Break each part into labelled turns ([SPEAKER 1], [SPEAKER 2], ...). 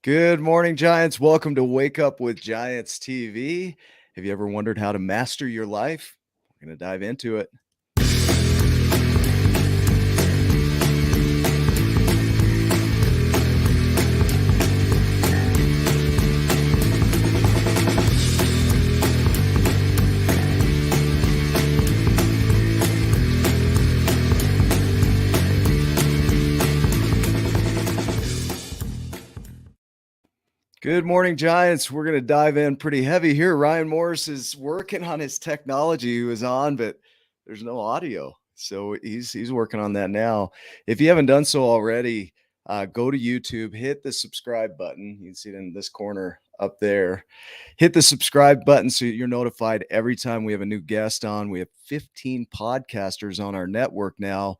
[SPEAKER 1] Good morning, Giants. Welcome to Wake Up with Giants TV. Have you ever wondered how to master your life? We're going to dive into it. Good morning, Giants. We're going to dive in pretty heavy here. Ryan Morris is working on his technology. He was on, but there's no audio. So he's working on that now. If you haven't done so already, go to YouTube, hit the subscribe button. You can see it in this corner up there. Hit the subscribe button so you're notified every time we have a new guest on. We have 15 podcasters on our network now,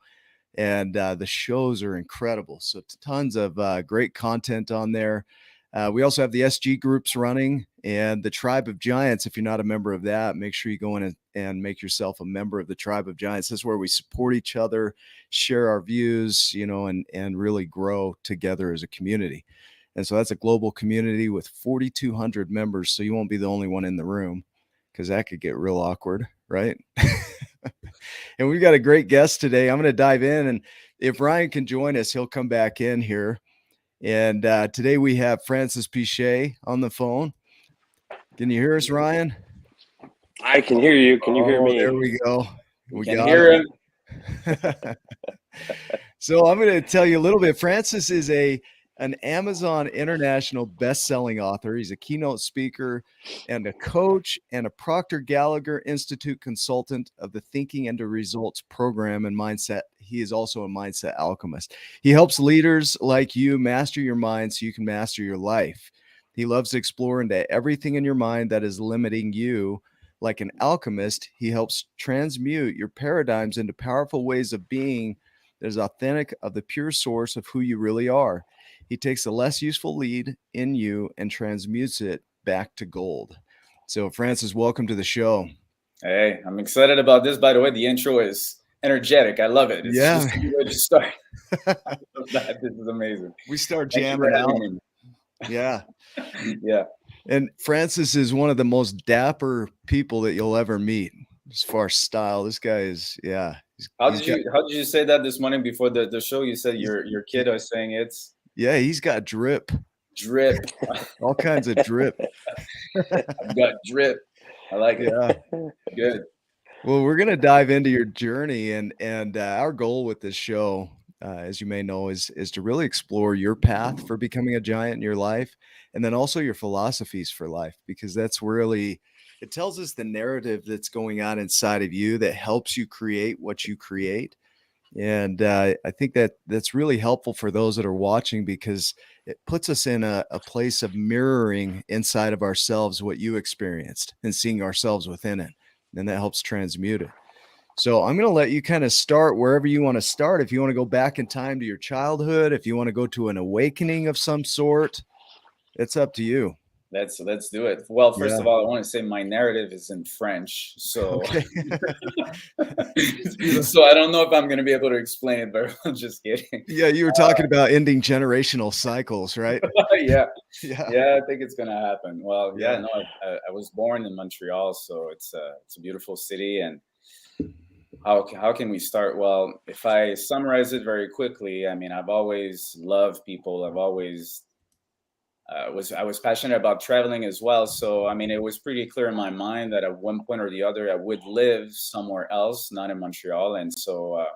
[SPEAKER 1] and the shows are incredible. So tons of great content on there. We also have the SG groups running and the Tribe of Giants. If you're not a member of that, make sure you go in and make yourself a member of the Tribe of Giants. This is where we support each other, share our views, and really grow together as a community. And so that's a global community with 4,200 members. So you won't be the only one in the room, because that could get real awkward, right? And we've got a great guest today. I'm going to dive in, and if Ryan can join us, he'll come back in here. And today we have Francis Piche on the phone. Can you hear us, Ryan?
[SPEAKER 2] I can hear you. Can you hear me?
[SPEAKER 1] There we go.
[SPEAKER 2] We can hear him.
[SPEAKER 1] So I'm going to tell you a little bit. Francis is an Amazon International best-selling author. He's a keynote speaker and a coach and a Proctor Gallagher Institute consultant of the Thinking into Results program and mindset. He is also a mindset alchemist. He helps leaders like you master your mind so you can master your life. He loves to explore into everything in your mind that is limiting you. Like an alchemist, he helps transmute your paradigms into powerful ways of being that is authentic of the pure source of who you really are. He takes the less useful lead in you and transmutes it back to gold. So, Francis, welcome to the show.
[SPEAKER 2] Hey, I'm excited about this. By the way, the intro is energetic. I love it. It's just a good way to start. I love that. This is amazing.
[SPEAKER 1] We start jamming out. Yeah.
[SPEAKER 2] Yeah.
[SPEAKER 1] And Francis is one of the most dapper people that you'll ever meet as far as style. This guy is, yeah.
[SPEAKER 2] How did you say that this morning before the show? You said your kid was saying it's.
[SPEAKER 1] Yeah, he's got drip. All kinds of drip.
[SPEAKER 2] I've got drip. I like it.
[SPEAKER 1] Yeah.
[SPEAKER 2] Good.
[SPEAKER 1] Well, we're going to dive into your journey, and our goal with this show, as you may know, is to really explore your path for becoming a giant in your life, and then also your philosophies for life, because that's really, it tells us the narrative that's going on inside of you that helps you create what you create. And I think that's really helpful for those that are watching, because it puts us in a place of mirroring inside of ourselves what you experienced and seeing ourselves within it. And that helps transmute it. So I'm going to let you kind of start wherever you want to start. If you want to go back in time to your childhood, if you want to go to an awakening of some sort, it's up to you.
[SPEAKER 2] Let's do it. Well, first of all, I want to say my narrative is in French, so
[SPEAKER 1] Okay.
[SPEAKER 2] so I don't know if I'm going to be able to explain it, but I'm just kidding.
[SPEAKER 1] Yeah, you were talking about ending generational cycles, right?
[SPEAKER 2] Yeah, I think it's going to happen. Well, no, I was born in Montreal, so it's a beautiful city. And how can we start? Well, if I summarize it very quickly, I mean, I've always loved people. I've always I was passionate about traveling as well. So, I mean, it was pretty clear in my mind that at one point or the other, I would live somewhere else, not in Montreal. And so,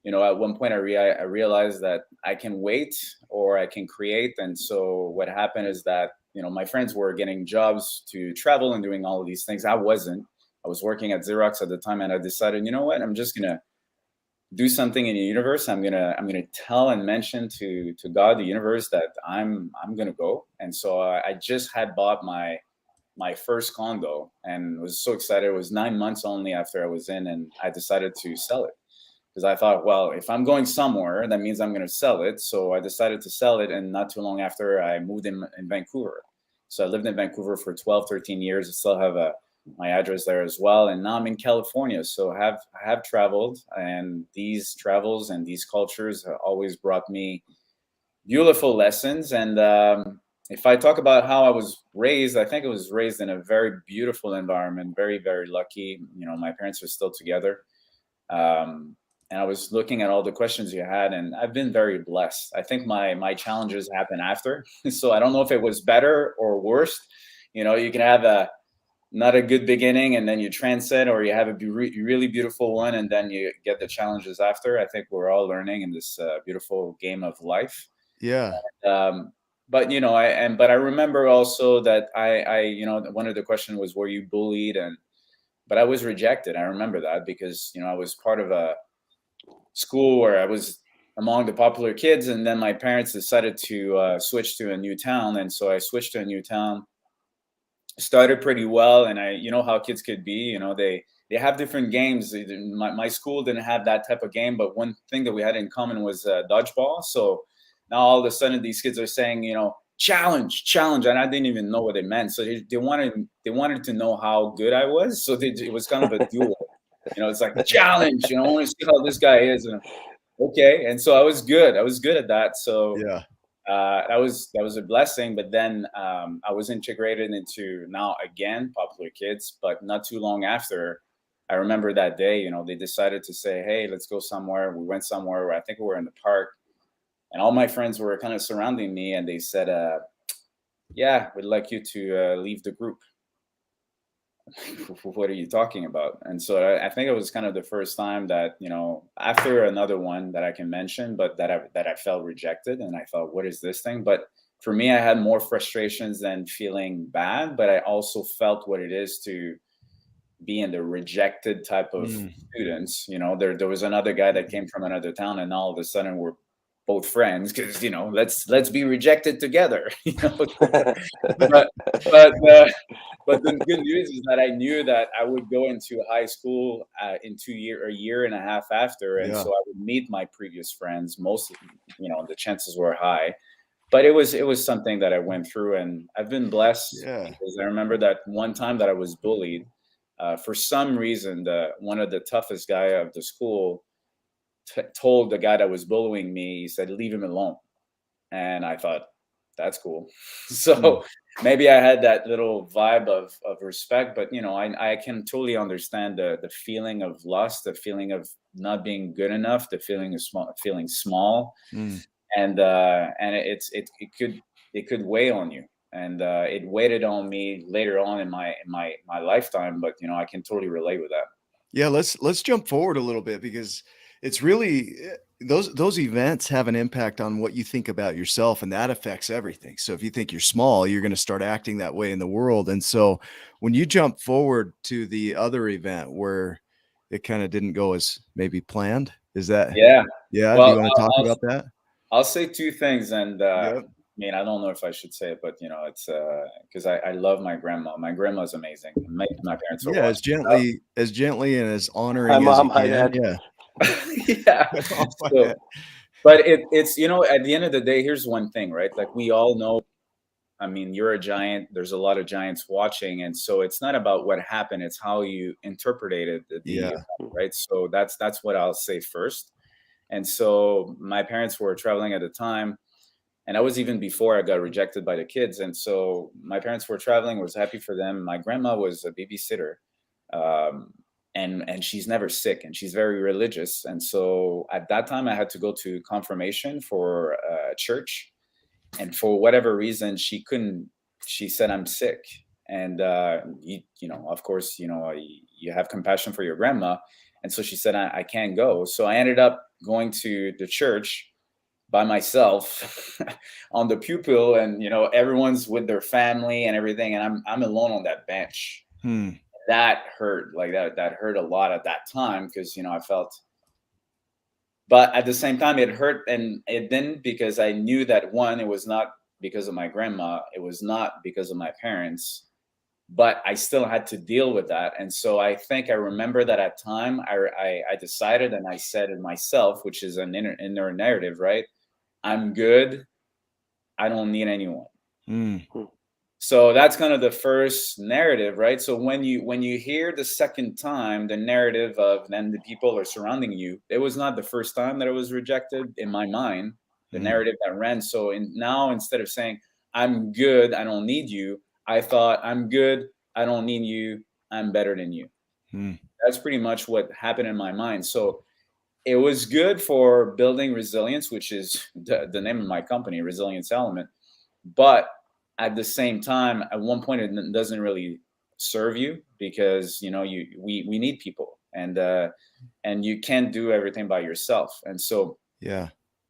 [SPEAKER 2] at one point I realized that I can wait or I can create. And so what happened is that, my friends were getting jobs to travel and doing all of these things. I wasn't. I was working at Xerox at the time, and I decided, you know what, I'm just going to do something in the universe. I'm gonna tell and mention to God, the universe, that I'm gonna go. And so I just had bought my first condo and was so excited. It was 9 months only after I was in, and I decided to sell it because I thought, well, if I'm going somewhere, that means I'm gonna sell it. So I decided to sell it, and not too long after, I moved in Vancouver. So I lived in Vancouver for 12, 13 years. I still have my address there as well. And now I'm in California. So I have traveled, and these travels and these cultures have always brought me beautiful lessons. And if I talk about how I was raised, I think I was raised in a very beautiful environment, very, very lucky. My parents are still together. And I was looking at all the questions you had, and I've been very blessed. I think my challenges happen after. So I don't know if it was better or worse. You can have not a good beginning and then you transcend, or you have a really beautiful one and then you get the challenges after. I think we're all learning in this beautiful game of life.
[SPEAKER 1] Yeah.
[SPEAKER 2] But I remember also that I one of the questions was, were you bullied? But I was rejected. I remember that because I was part of a school where I was among the popular kids, and then my parents decided to switch to a new town, and so I switched to a new town. Started pretty well, and how kids could be. They have different games. My school didn't have that type of game, but one thing that we had in common was dodgeball. So now all of a sudden these kids are saying, challenge, and I didn't even know what they meant. So they wanted to know how good I was. So it was kind of a duel. It's like challenge. I want to see how this guy is. And okay, and so I was good. I was good at that. So
[SPEAKER 1] yeah.
[SPEAKER 2] that was a blessing. But then I was integrated into now again popular kids. But not too long after, I remember that day. They decided to say, "Hey, let's go somewhere." We went somewhere. I think we were in the park, and all my friends were kind of surrounding me, and they said, "Yeah, we'd like you to leave the group." What are you talking about? And so I think it was kind of the first time that after another one that I can mention, but that I felt rejected, and I thought, what is this thing? But for me, I had more frustrations than feeling bad, but I also felt what it is to be in the rejected type of students. There was another guy that came from another town, and all of a sudden we're both friends because let's be rejected together. But the good news is that I knew that I would go into high school in a year and a half after, and so I would meet my previous friends. Most, the chances were high, but it was something that I went through, and I've been blessed because I remember that one time that I was bullied. For some reason, one of the toughest guy of the school told the guy that was bullying me, he said, "Leave him alone." And I thought, that's cool. So maybe I had that little vibe of respect, but I can totally understand the feeling of lust, the feeling of not being good enough, the feeling of feeling small, and it could weigh on you, and it weighed on me later on in my lifetime. But I can totally relate with that.
[SPEAKER 1] Yeah, let's jump forward a little bit because it's really those events have an impact on what you think about yourself, and that affects everything. So if you think you're small, you're going to start acting that way in the world. And so when you jump forward to the other event where it kind of didn't go as maybe planned, is that
[SPEAKER 2] yeah?
[SPEAKER 1] Yeah, do
[SPEAKER 2] Well,
[SPEAKER 1] you want to talk about that?
[SPEAKER 2] I'll say two things, and
[SPEAKER 1] Yep.
[SPEAKER 2] I mean, I don't know if I should say it, but it's because I love my grandma. My grandma's amazing. My parents are
[SPEAKER 1] Yeah,
[SPEAKER 2] watching.
[SPEAKER 1] as gently and as honoring
[SPEAKER 3] Hi,
[SPEAKER 1] as
[SPEAKER 3] Mom.
[SPEAKER 1] you
[SPEAKER 3] Hi,
[SPEAKER 1] can.
[SPEAKER 3] Dad.
[SPEAKER 1] Yeah.
[SPEAKER 2] Yeah.
[SPEAKER 1] Oh,
[SPEAKER 2] So, but it's at the end of the day, here's one thing, right? Like we all know. I mean, you're a giant. There's a lot of giants watching, and so it's not about what happened; it's how you interpreted the event, right? So that's what I'll say first. And so my parents were traveling at the time, and that was even before I got rejected by the kids. And so my parents were traveling, was happy for them. My grandma was a babysitter, um, and she's never sick, and she's very religious. And so at that time, I had to go to confirmation for church, and for whatever reason, she couldn't. She said, "I'm sick," and of course, you have compassion for your grandma, and so she said, I can't go." So I ended up going to the church by myself on the pupil, and everyone's with their family and everything, and I'm alone on that bench. That hurt, like that hurt a lot at that time, because I felt, but at the same time it hurt, and it didn't, because I knew that, one, it was not because of my grandma, it was not because of my parents, but I still had to deal with that. And so I think I remember that at time I decided, and I said in myself, which is an inner narrative, right? I'm good. I don't need anyone. So that's kind of the first narrative, right? So when you hear the second time the narrative of then the people are surrounding you, it was not the first time that I was rejected in my mind. the narrative that ran. So now instead of saying, I'm good, I don't need you, I thought, I'm good, I don't need you, I'm better than you. That's pretty much what happened in my mind. So it was good for building resilience, which is the name of my company, Resilience Element. But at the same time, at one point, it doesn't really serve you, because we need people, and you can't do everything by yourself. And so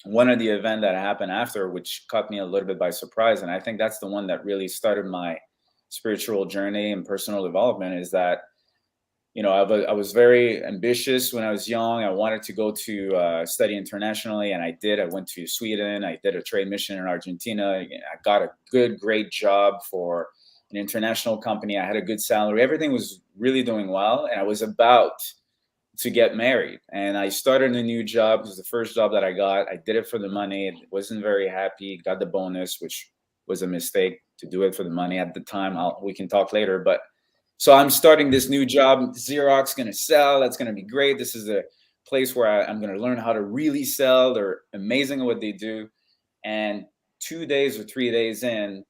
[SPEAKER 2] one of the events that happened after, which caught me a little bit by surprise, and I think that's the one that really started my spiritual journey and personal development, is that I was very ambitious when I was young. I wanted to go to study internationally, and I did. I went to Sweden. I did a trade mission in Argentina. I got a great job for an international company. I had a good salary. Everything was really doing well, and I was about to get married. And I started a new job. It was the first job that I got. I did it for the money. I wasn't very happy. Got the bonus, which was a mistake to do it for the money at the time. We can talk later, but. So I'm starting this new job. Xerox going to sell. That's going to be great. This is a place where I'm going to learn how to really sell. They're amazing at what they do. And 2 days or 3 days in,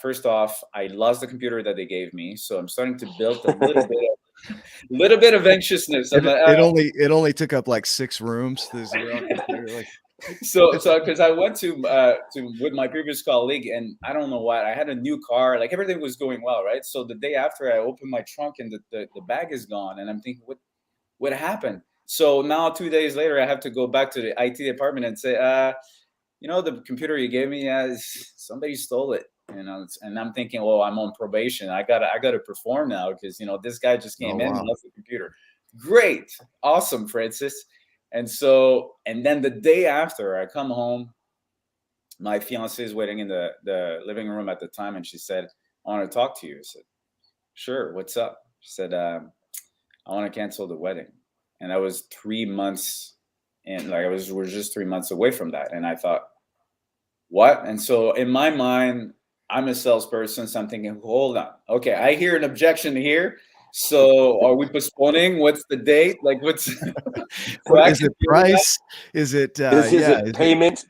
[SPEAKER 2] first off, I lost the computer that they gave me. So I'm starting to build a little bit of anxiousness.
[SPEAKER 1] It only took up like 6 rooms. The Xerox computer,
[SPEAKER 2] So because I went to with my previous colleague, and I don't know why, I had a new car, like everything was going well, right? So the day after, I opened my trunk and the bag is gone, and I'm thinking, what happened? So now 2 days later, I have to go back to the IT department and say, the computer you gave me, somebody stole it, and I'm thinking, well, I'm on probation, I gotta perform now, because this guy just came in and left the computer. Great, awesome, Francis. And then the day after, I come home, my fiance is waiting in the living room at the time, and she said, I want to talk to you. I said, sure, what's up? She said, I want to cancel the wedding. And that was 3 months, and we're just 3 months away from that. And I thought, what? And so in my mind, I'm a salesperson, so I'm thinking, hold on. Okay, I hear an objection here. So are we postponing? What's the date? Like, what's
[SPEAKER 1] is it price? Is it
[SPEAKER 3] payment?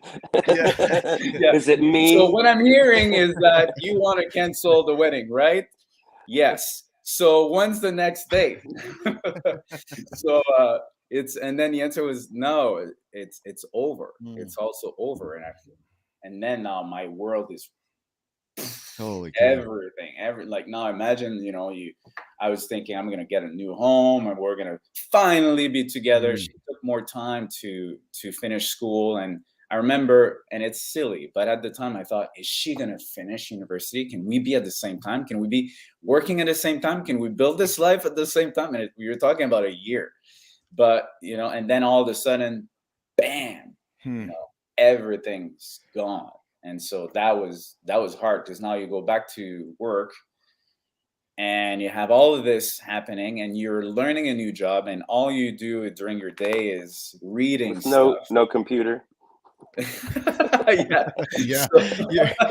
[SPEAKER 3] Is it me?
[SPEAKER 2] So what I'm hearing is that you want to cancel the wedding, right? Yes. So when's the next date? So and then the answer was no, it's over. It's also over. And then now my world is
[SPEAKER 1] holy
[SPEAKER 2] everything. Now imagine, I was thinking I'm gonna get a new home and we're gonna finally be together. She took more time to finish school, and I remember, and it's silly, but at the time I thought, is she gonna finish university? Can we be at the same time? Can we be working at the same time? Can we build this life at the same time? And we were talking about a year, but and then all of a sudden, bam, everything's gone. And so that was hard, because now you go back to work and you have all of this happening, and you're learning a new job, and all you do during your day is reading stuff.
[SPEAKER 3] No computer.
[SPEAKER 2] Yeah.
[SPEAKER 1] So,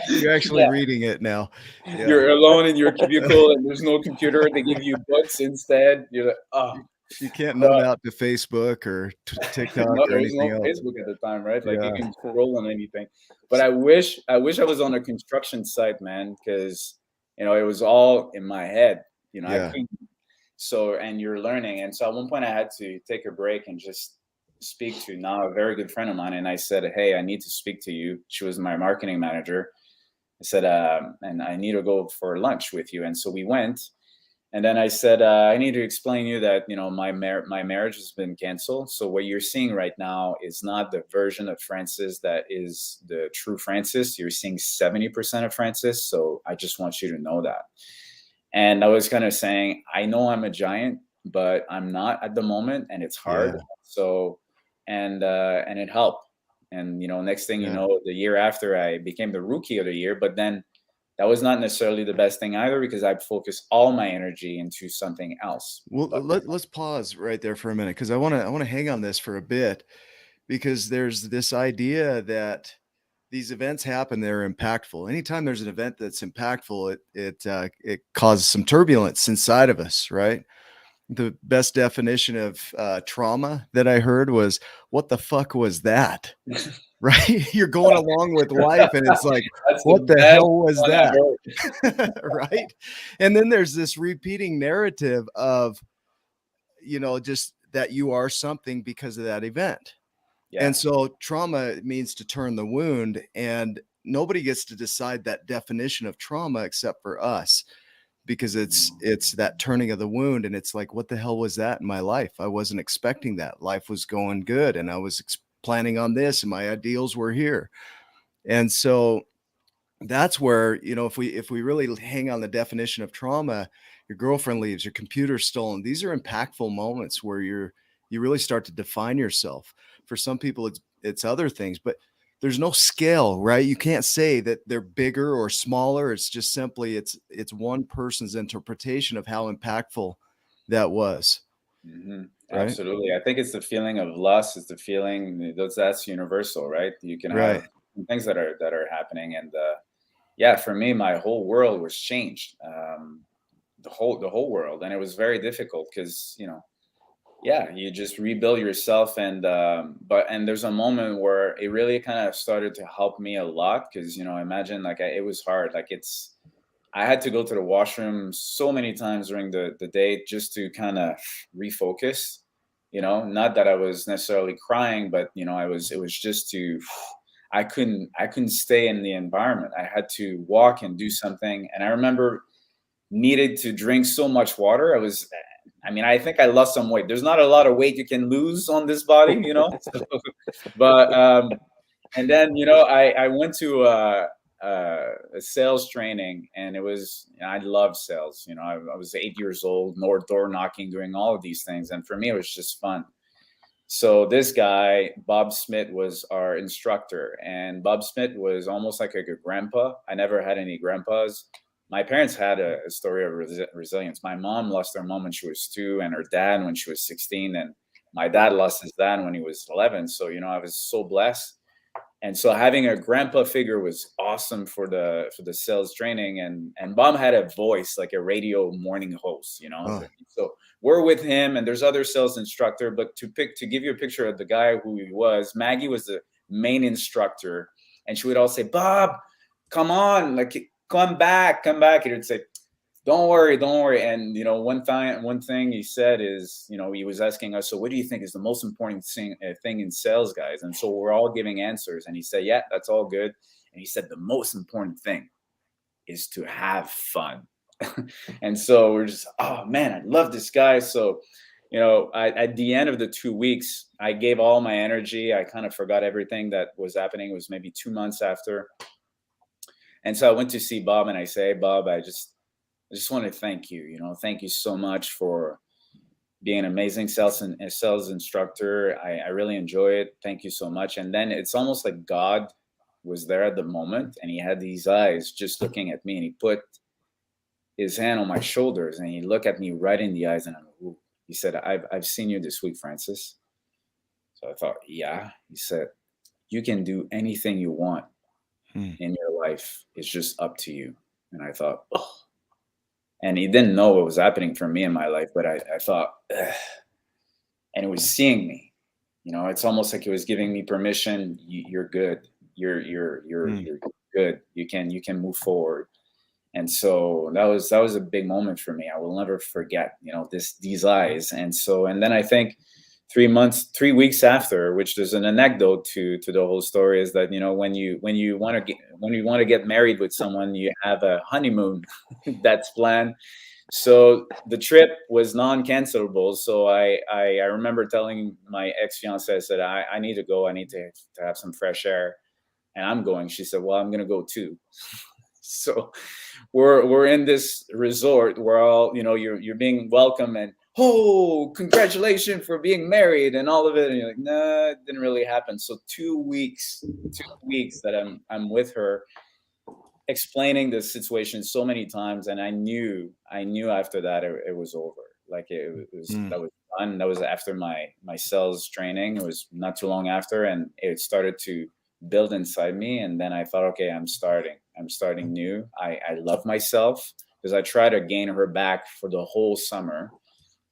[SPEAKER 1] you're actually reading it now. Yeah.
[SPEAKER 2] You're alone in your cubicle and there's no computer. They give you books instead. You're like, oh.
[SPEAKER 1] You can't nut out to Facebook or TikTok or anything else.
[SPEAKER 2] Facebook at the time, right? Like you can scroll on anything. But I wish I was on a construction site, man, because it was all in my head. And you're learning. And so at one point I had to take a break and just speak to now a very good friend of mine. And I said, hey, I need to speak to you. She was my marketing manager. I said, and I need to go for lunch with you. And so we went. And then I said, I need to explain to you that, my marriage has been canceled. So what you're seeing right now is not the version of Francis that is the true Francis. You're seeing 70% of Francis. So I just want you to know that. And I was kind of saying, I know I'm a giant, but I'm not at the moment, and it's hard. Yeah. So, and it helped. And, next thing you know, the year after, I became the rookie of the year, but then that was not necessarily the best thing either, because I focused all my energy into something else.
[SPEAKER 1] Well, let's pause right there for a minute, because I want to hang on this for a bit, because there's this idea that these events happen, they're impactful. Anytime there's an event that's impactful, it causes some turbulence inside of us, right? The best definition of trauma that I heard was, what the fuck was that? right? You're going along with life and it's like, what the hell was that? Right? And then there's this repeating narrative of, just that you are something because of that event. Yeah. And so trauma means to turn the wound, and nobody gets to decide that definition of trauma except for us, because it's that turning of the wound. And it's like, what the hell was that in my life? I wasn't expecting that. Life was going good and I was planning on this and my ideals were here. And so that's where, if we really hang on the definition of trauma, your girlfriend leaves, your computer's stolen. These are impactful moments where you really start to define yourself. For some people, it's other things, but there's no scale, right? You can't say that they're bigger or smaller. It's just simply, it's one person's interpretation of how impactful that was.
[SPEAKER 2] Mm-hmm. Right? Absolutely. I think it's the feeling of loss. It's the feeling that's universal, right? You can have things that are happening. And yeah, for me, my whole world was changed. The whole world. And it was very difficult because, you just rebuild yourself. And there's a moment where it really kind of started to help me a lot. Cause imagine it was hard. I had to go to the washroom so many times during the day just to kind of refocus, not that I was necessarily crying, but it was just I couldn't stay in the environment. I had to walk and do something. And I remember needed to drink so much water. I think I lost some weight. There's not a lot of weight you can lose on this body, so, but, and then, I went to a sales training, and it was, I love sales. I was 8 years old, door knocking, doing all of these things. And for me, it was just fun. So this guy, Bob Smith, was our instructor, and Bob Smith was almost like a grandpa. I never had any grandpas. My parents had a story of resilience. My mom lost her mom when she was 2, and her dad when she was 16. And my dad lost his dad when he was 11. So, I was so blessed. And so having a grandpa figure was awesome for the sales training. And Bob had a voice like a radio morning host, So we're with him, and there's other sales instructor. But to give you a picture of the guy who he was, Maggie was the main instructor, and she would all say, "Bob, come on, come back." And he'd say, don't worry. And, one thing he said is, he was asking us, so what do you think is the most important thing in sales, guys? And so we're all giving answers. And he said, yeah, that's all good. And he said, the most important thing is to have fun. And so we're just, oh man, I love this guy. So, at the end of the 2 weeks, I gave all my energy. I kind of forgot everything that was happening. It was maybe 2 months after. And so I went to see Bob, and I say, Bob, I just want to thank you. Thank you so much for being an amazing sales instructor. I really enjoy it. Thank you so much. And then it's almost like God was there at the moment, and he had these eyes just looking at me, and he put his hand on my shoulders, and he looked at me right in the eyes, and he said, I've seen you this week, Francis. So I thought, yeah. He said, you can do anything you want in your life. It's just up to you. And I thought, oh. And he didn't know what was happening for me in my life, but I thought, ugh. And it was seeing me. It's almost like it was giving me permission. You're good. You're good. You can move forward. And so that was a big moment for me. I will never forget, these eyes. And then I think 3 weeks after, which there's an anecdote to the whole story, is that when you want to get married with someone, you have a honeymoon that's planned. So the trip was non-cancelable. So I remember telling my ex-fiance, I said, I need to go. I need to have some fresh air, and I'm going. She said, well, I'm gonna go too. So we're in this resort where all you're being welcome, and oh, congratulations for being married and all of it. And you're like, nah, it didn't really happen. So 2 weeks that I'm with her, explaining the situation so many times. And I knew after that it was over. It was, that was done. That was after my sales training. It was not too long after, and it started to build inside me. And then I thought, okay, I'm starting new. I love myself, because I tried to gain her back for the whole summer.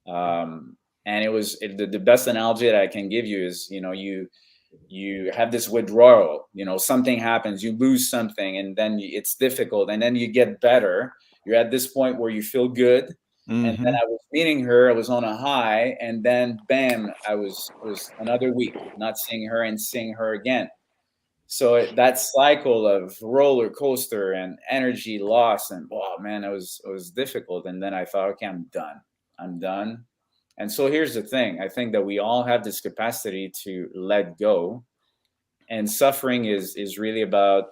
[SPEAKER 2] And it was the best analogy that I can give you is, you have this withdrawal, something happens, you lose something, and then it's difficult, and then you get better. You're at this point where you feel good. Mm-hmm. And then I was meeting her, I was on a high, and then bam, it was another week not seeing her and seeing her again. So that cycle of roller coaster and energy loss, and oh man, it was difficult. And then I thought, okay, I'm done. And so here's the thing. I think that we all have this capacity to let go. And suffering is really about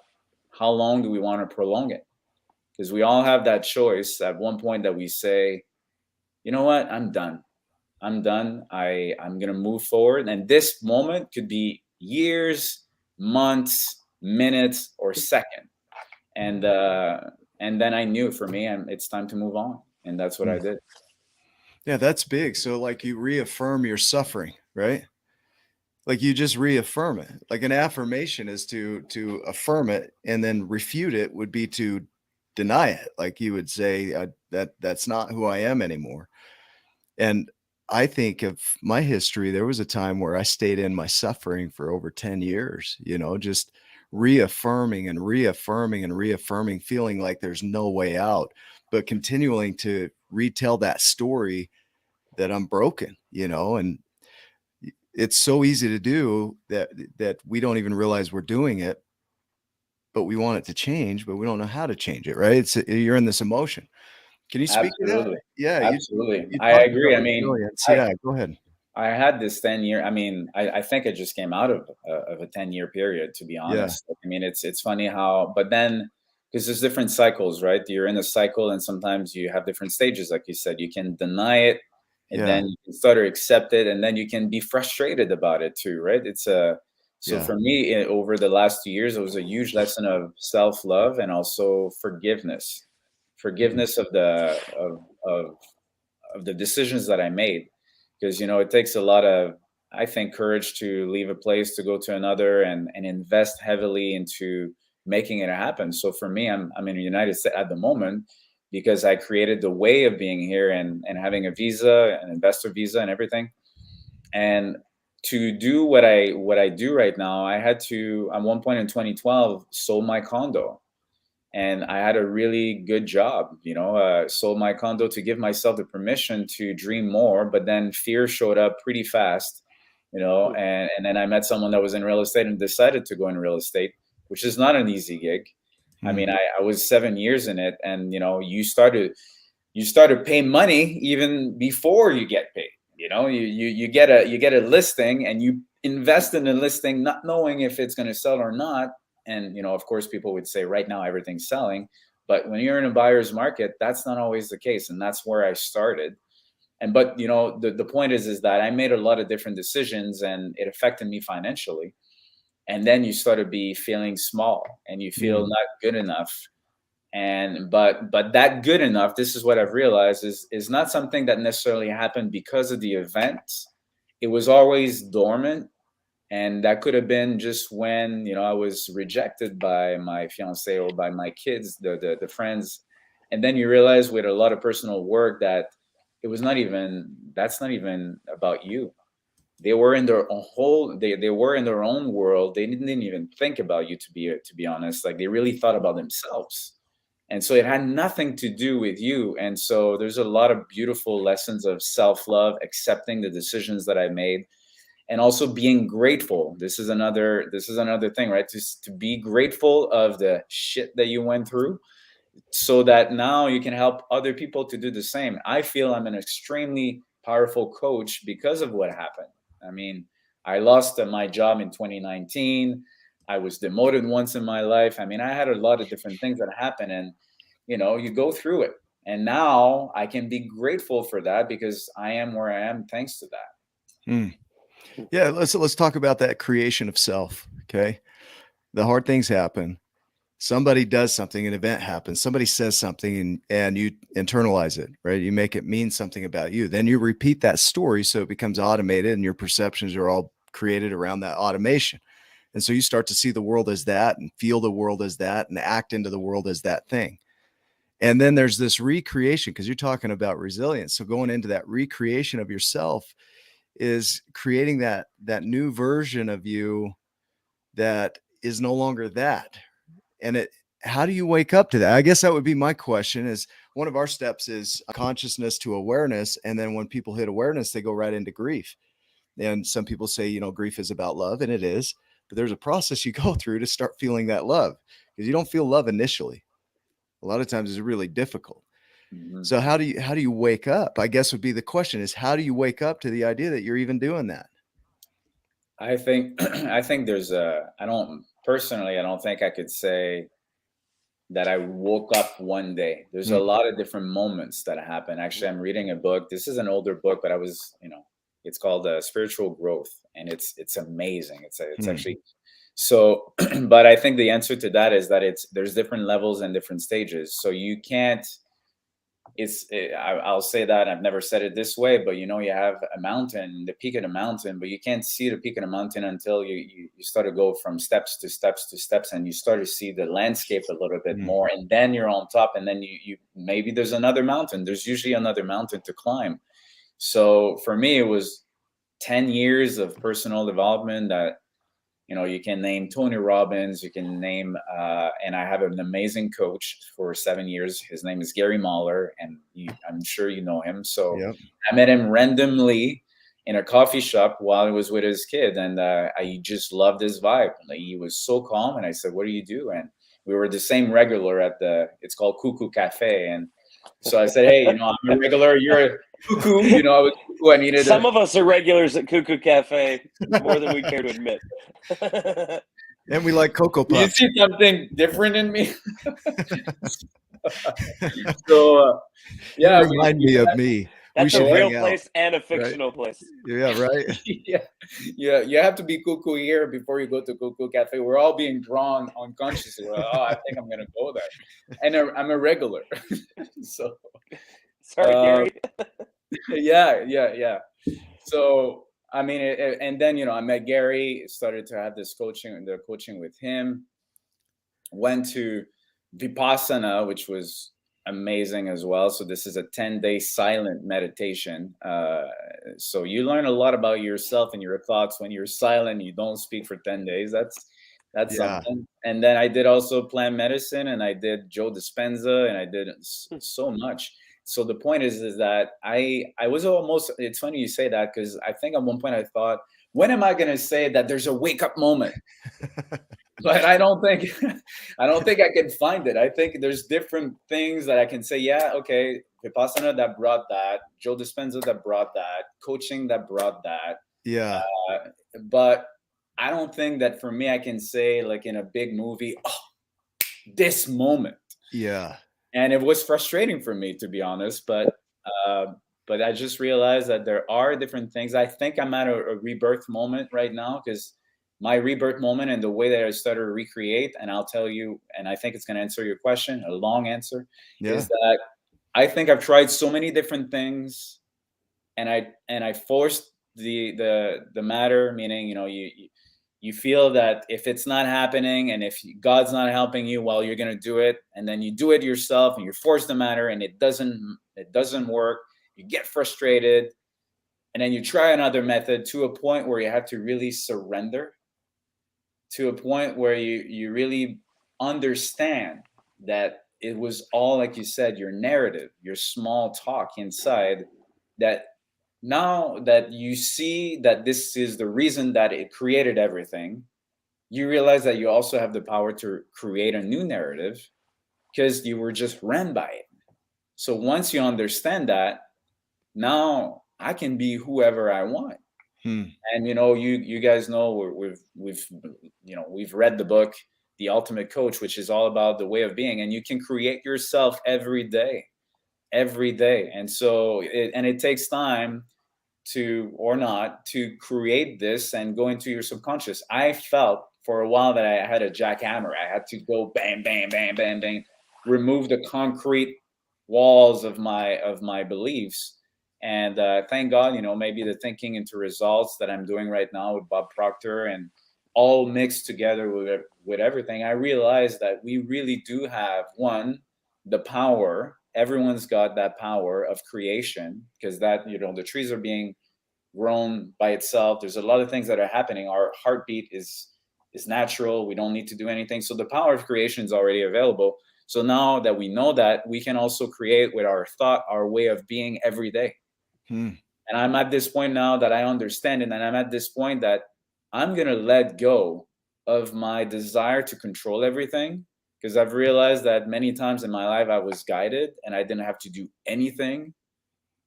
[SPEAKER 2] how long do we want to prolong it? Because we all have that choice at one point that we say, you know what, I'm done. I'm going to move forward. And this moment could be years, months, minutes, or second. And then I knew for me, it's time to move on. And that's what I did.
[SPEAKER 1] Yeah, that's big. So like you reaffirm your suffering, right? Like you just reaffirm it. Like an affirmation is to affirm it, and then refute it would be to deny it. Like you would say that's not who I am anymore. And I think of my history, there was a time where I stayed in my suffering for over 10 years, just reaffirming and reaffirming and reaffirming, feeling like there's no way out, but continuing to retell that story that I'm broken, and it's so easy to do that we don't even realize we're doing it, but we want it to change, but we don't know how to change it, right? You're in this emotion. Can you speak to that?
[SPEAKER 2] Yeah, absolutely. I agree. I mean,
[SPEAKER 1] go ahead.
[SPEAKER 2] I had this 10-year. I mean, I think I just came out of a 10-year period, to be honest. Yeah. I mean, it's funny how, but then because there's different cycles, right? You're in a cycle, and sometimes you have different stages. Like you said, you can deny it, and then you can start to accept it, and then you can be frustrated about it too, right? So for me, over the last 2 years, it was a huge lesson of self-love and also forgiveness of the decisions that I made, because it takes a lot of, I think, courage to leave a place to go to another and invest heavily into making it happen. So for me, I'm in the United States at the moment because I created the way of being here and having a visa, an investor visa, and everything. And to do what I do right now, I had to, at one point in 2012, sold my condo. And I had a really good job, sold my condo to give myself the permission to dream more. But then fear showed up pretty fast, and then I met someone that was in real estate and decided to go in real estate, which is not an easy gig. Mm-hmm. I mean, I was 7 years in it, and, you start to pay money even before you get paid. You get a listing, and you invest in the listing, not knowing if it's going to sell or not. And, of course, people would say right now everything's selling. But when you're in a buyer's market, that's not always the case. And that's where I started. But the point is that I made a lot of different decisions, and it affected me financially. And then you start to be feeling small, and you feel not good enough. And but that good enough, this is what I've realized, is not something that necessarily happened because of the event. It was always dormant. And that could have been just when, I was rejected by my fiance or by my kids, the friends. And then you realize with a lot of personal work that that's not even about you. They were in their own they were in their own world. They didn't even think about you, to be honest. Like, they really thought about themselves. And so it had nothing to do with you. And so there's a lot of beautiful lessons of self-love, accepting the decisions that I made. And also being grateful. This is another thing, right? To be grateful of the shit that you went through, so that now you can help other people to do the same. I feel I'm an extremely powerful coach because of what happened. I mean, I lost my job in 2019. I was demoted once in my life. I mean, I had a lot of different things that happened, and you go through it. And now I can be grateful for that because I am where I am thanks to that.
[SPEAKER 1] Yeah, let's talk about that creation of self. Okay. The hard things happen. Somebody does something, an event happens, somebody says something, and you internalize it, right? You make it mean something about you. Then you repeat that story, so it becomes automated, and your perceptions are all created around that automation. And so you start to see the world as that, and feel the world as that, and act into the world as that thing. And then there's this recreation, because you're talking about resilience. So going into that recreation of yourself, is creating that new version of you that is no longer that. And how do you wake up to that? I guess that would be my question. Is one of our steps is consciousness to awareness. And then when people hit awareness, they go right into grief. And some people say, you know, grief is about love, and it is, but there's a process you go through to start feeling that love, because you don't feel love initially. A lot of times it's really difficult. Mm-hmm. So how do you wake up? I guess would be the question, is how do you wake up to the idea that you're even doing that?
[SPEAKER 2] I think there's I don't think I could say that I woke up one day. There's a lot of different moments that happen. Actually, I'm reading a book. This is an older book, but it's called Spiritual Growth, and it's amazing. It's actually so. But I think the answer to that is that there's different levels and different stages. So you can't. I'll say that I've never said it this way, but you have a mountain, the peak of the mountain, but you can't see the peak of the mountain until you start to go from steps to steps to steps, and you start to see the landscape a little bit more, and then you're on top, and then you maybe there's another mountain. There's usually another mountain to climb. So for me, it was 10 years of personal development that, you can name Tony Robbins, you can name, and I have an amazing coach for 7 years. His name is Gary Mahler, and I'm sure you know him. So yep. I met him randomly in a coffee shop while he was with his kid, and I just loved his vibe. Like, he was so calm, and I said, "What do you do?" And we were the same regular at it's called Cuckoo Cafe, and so I said, "Hey, I'm a regular. You're a cuckoo. I was cuckoo. I needed."
[SPEAKER 3] Some of us are regulars at Cuckoo Cafe more than we care to admit.
[SPEAKER 1] And we like Cocoa Puffs.
[SPEAKER 2] You see something different in me? So, yeah.
[SPEAKER 1] You remind me of me.
[SPEAKER 3] That's a real place and a fictional place.
[SPEAKER 1] Yeah, right.
[SPEAKER 2] Yeah. You have to be cuckoo here before you go to Cuckoo Cafe. We're all being drawn unconsciously. I think I'm gonna go there, and I'm a regular. So,
[SPEAKER 3] sorry, Gary.
[SPEAKER 2] Yeah. So, I mean, and then I met Gary. Started to have this coaching with him. Went to Vipassana, which was amazing as well. So this is a 10-day silent meditation. So you learn a lot about yourself and your thoughts when you're silent. You don't speak for 10 days. That's something. And then I did also plant medicine, and I did Joe Dispenza, and I did so much. So the point is that I was almost, it's funny you say that, because I think at one point I thought, when am I going to say that there's a wake up moment? But I don't think I can find it. I think there's different things that I can say. Yeah, okay, Vipassana that brought that, Joe Dispenza that brought that, coaching that brought that.
[SPEAKER 1] Yeah.
[SPEAKER 2] But I don't think that for me I can say, like in a big movie, this moment.
[SPEAKER 1] Yeah.
[SPEAKER 2] And it was frustrating for me, to be honest. But I just realized that there are different things. I think I'm at a rebirth moment right now, because my rebirth moment and the way that I started to recreate, and I'll tell you, and I think it's going to answer your question, a long answer, is that I think I've tried so many different things, and I forced the matter, meaning, you feel that if it's not happening and if God's not helping you, well, you're going to do it, and then you do it yourself and you force the matter and it doesn't work. You get frustrated, and then you try another method, to a point where you have to really surrender, to a point where you really understand that it was all, like you said, your narrative, your small talk inside, that now that you see that this is the reason that it created everything, you realize that you also have the power to create a new narrative, because you were just ran by it. So once you understand that, now I can be whoever I want. And you guys know, we've read the book The Ultimate Coach, which is all about the way of being, and you can create yourself every day. And so it takes time to create this and go into your subconscious. I felt for a while that I had a jackhammer. I had to go bang, bang, bang, bang, bang, remove the concrete walls of my beliefs. And thank God, maybe the thinking into results that I'm doing right now with Bob Proctor, and all mixed together with everything, I realized that we really do have, one, the power. Everyone's got that power of creation, because that, the trees are being grown by itself. There's a lot of things that are happening. Our heartbeat is natural. We don't need to do anything. So the power of creation is already available. So now that we know that, we can also create with our thought, our way of being every day. And I'm at this point now that I understand it. And I'm at this point that I'm going to let go of my desire to control everything, because I've realized that many times in my life I was guided and I didn't have to do anything.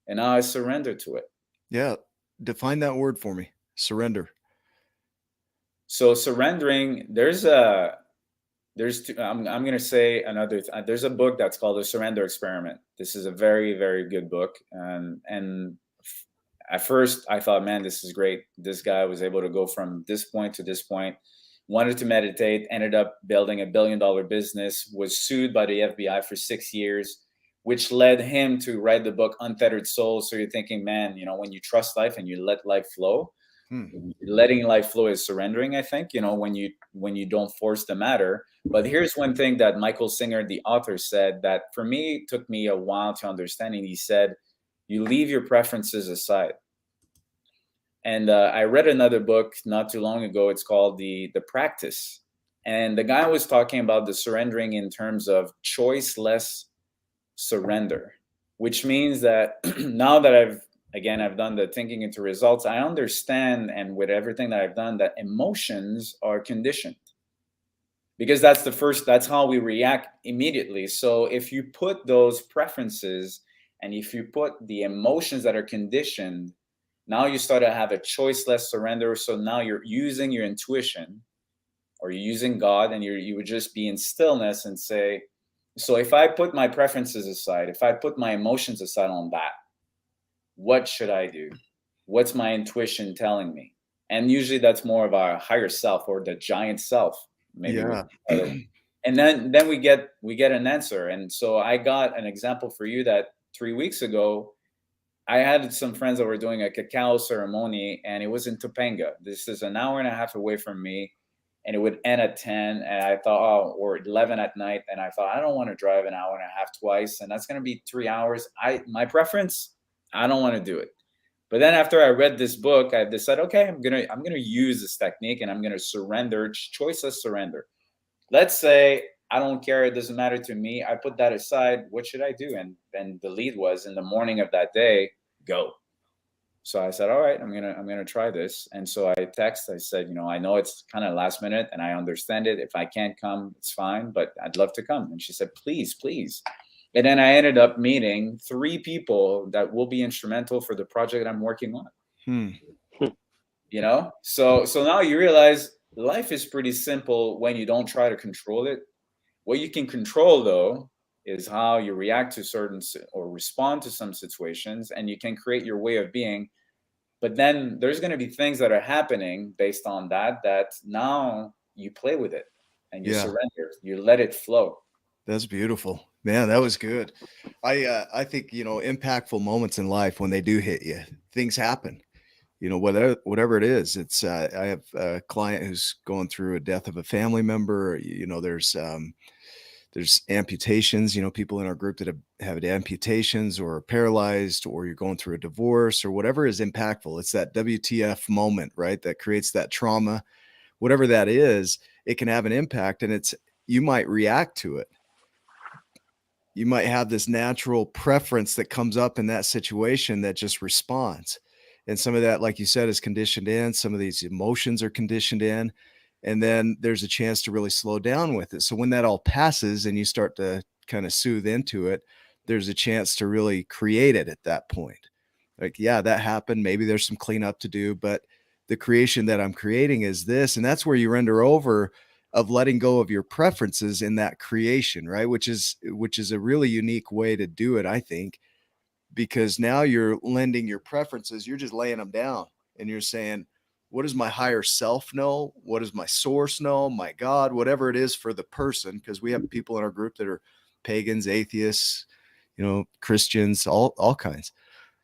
[SPEAKER 2] And now I surrender to it.
[SPEAKER 1] Yeah. Define that word for me. Surrender.
[SPEAKER 2] So surrendering, there's two, I'm going to say another, there's a book that's called The Surrender Experiment. This is a very, very good book. And at first I thought, man, this is great. This guy was able to go from this point to this point, wanted to meditate, ended up building $1 billion business, was sued by the FBI for 6 years, which led him to write the book Untethered Soul. So you're thinking, man, when you trust life and you let life flow, letting life flow is surrendering, I think, when you don't force the matter. But here's one thing that Michael Singer, the author, said that for me took me a while to understand. He said, you leave your preferences aside. And I read another book not too long ago. It's called The Practice. And the guy was talking about the surrendering in terms of choiceless surrender, which means that now that I've done the thinking into results, I understand, and with everything that I've done, that emotions are conditioned, because that's how we react immediately. So if you put those preferences and if you put the emotions that are conditioned, now you start to have a choiceless surrender. So now you're using your intuition, or you're using God, and you would just be in stillness and say, so if I put my preferences aside, if I put my emotions aside on that, what should I do? What's my intuition telling me? And usually that's more of our higher self, or the giant self, maybe.
[SPEAKER 1] Yeah.
[SPEAKER 2] And then we get an answer. And so I got an example for you that 3 weeks ago, I had some friends that were doing a cacao ceremony, and it was in Topanga. This is an hour and a half away from me, and it would end at 10. And I thought, or 11 at night. And I thought, I don't want to drive an hour and a half twice, and that's going to be 3 hours. My preference, I don't want to do it. But then after I read this book, I decided, okay, I'm gonna use this technique, and I'm gonna surrender, choiceless surrender. Let's say I don't care, it doesn't matter to me. I put that aside. What should I do? And then the lead was, in the morning of that day, go. So I said, all right, I'm gonna try this. And so I said, I know it's kind of last minute, and I understand it. If I can't come, it's fine, but I'd love to come. And she said, please, please. And then I ended up meeting 3 people that will be instrumental for the project I'm working on. So now you realize life is pretty simple when you don't try to control it. What you can control, though, is how you react to certain or respond to some situations, and you can create your way of being. But then there's going to be things that are happening based on that now you play with it, and you surrender, you let it flow.
[SPEAKER 1] That's beautiful, man. That was good. I think, impactful moments in life, when they do hit you, things happen, whatever it is. It's, I have a client who's going through a death of a family member. There's amputations, people in our group that have amputations or are paralyzed, or you're going through a divorce, or whatever is impactful. It's that WTF moment, right? That creates that trauma, whatever that is, it can have an impact, and you might react to it. You might have this natural preference that comes up in that situation that just responds. And some of that, like you said, is conditioned in. Some of these emotions are conditioned in. And then there's a chance to really slow down with it. So when that all passes and you start to kind of soothe into it, there's a chance to really create it at that point. Like, yeah, that happened. Maybe there's some cleanup to do, but the creation that I'm creating is this. And that's where you render over of letting go of your preferences in that creation, right? Which is a really unique way to do it, I think, because now you're lending your preferences. You're just laying them down, and you're saying, what does my higher self know? What does my source know? My God, whatever it is for the person, because we have people in our group that are pagans, atheists, Christians, all kinds.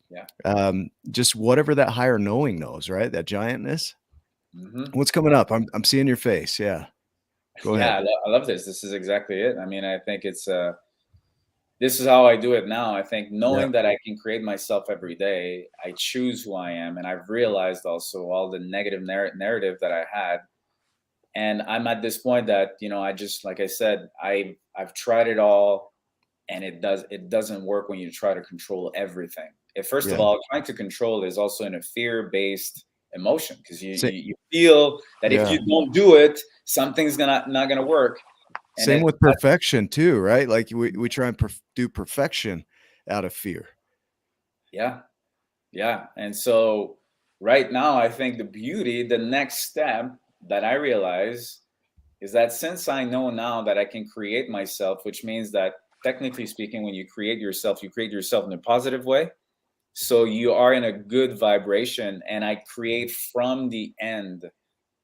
[SPEAKER 2] Yeah.
[SPEAKER 1] Just whatever that higher knowing knows, right? That giantness.
[SPEAKER 2] Mm-hmm.
[SPEAKER 1] What's coming up? I'm seeing your face. Yeah. Go ahead.
[SPEAKER 2] Yeah, I love this. This is exactly it. I mean, I think it's this is how I do it now. I think knowing that I can create myself every day, I choose who I am. And I've realized also all the negative narrative that I had. And I'm at this point that, I just, like I said, I've tried it all, and it doesn't work when you try to control everything. First of all, trying to control is also in a fear-based emotion, because you feel that if you don't do it, something's not gonna work. And
[SPEAKER 1] same with perfection too, right? Like we try and do perfection out of fear.
[SPEAKER 2] Yeah. And so right now, I think the next step that I realize is that since I know now that I can create myself, which means that technically speaking, when you create yourself in a positive way. So you are in a good vibration, and I create from the end.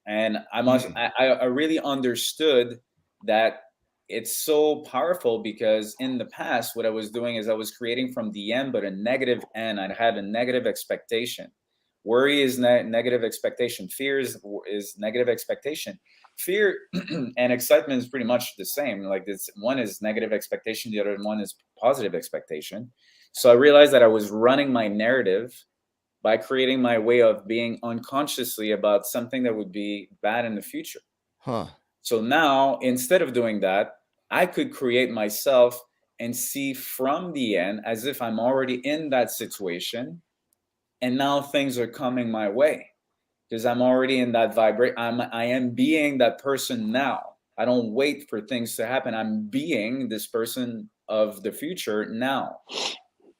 [SPEAKER 2] And I really understood that it's so powerful, because in the past, what I was doing is I was creating from the end, but a negative end. I'd have a negative expectation. Worry is negative expectation. Fear is negative expectation. Fear and excitement is pretty much the same. Like, this one is negative expectation, the other one is positive expectation. So I realized that I was running my narrative by creating my way of being unconsciously about something that would be bad in the future. So now, instead of doing that, I could create myself and see from the end as if I'm already in that situation. And now things are coming my way because I'm already in that I am being that person now. I don't wait for things to happen. I'm being this person of the future now.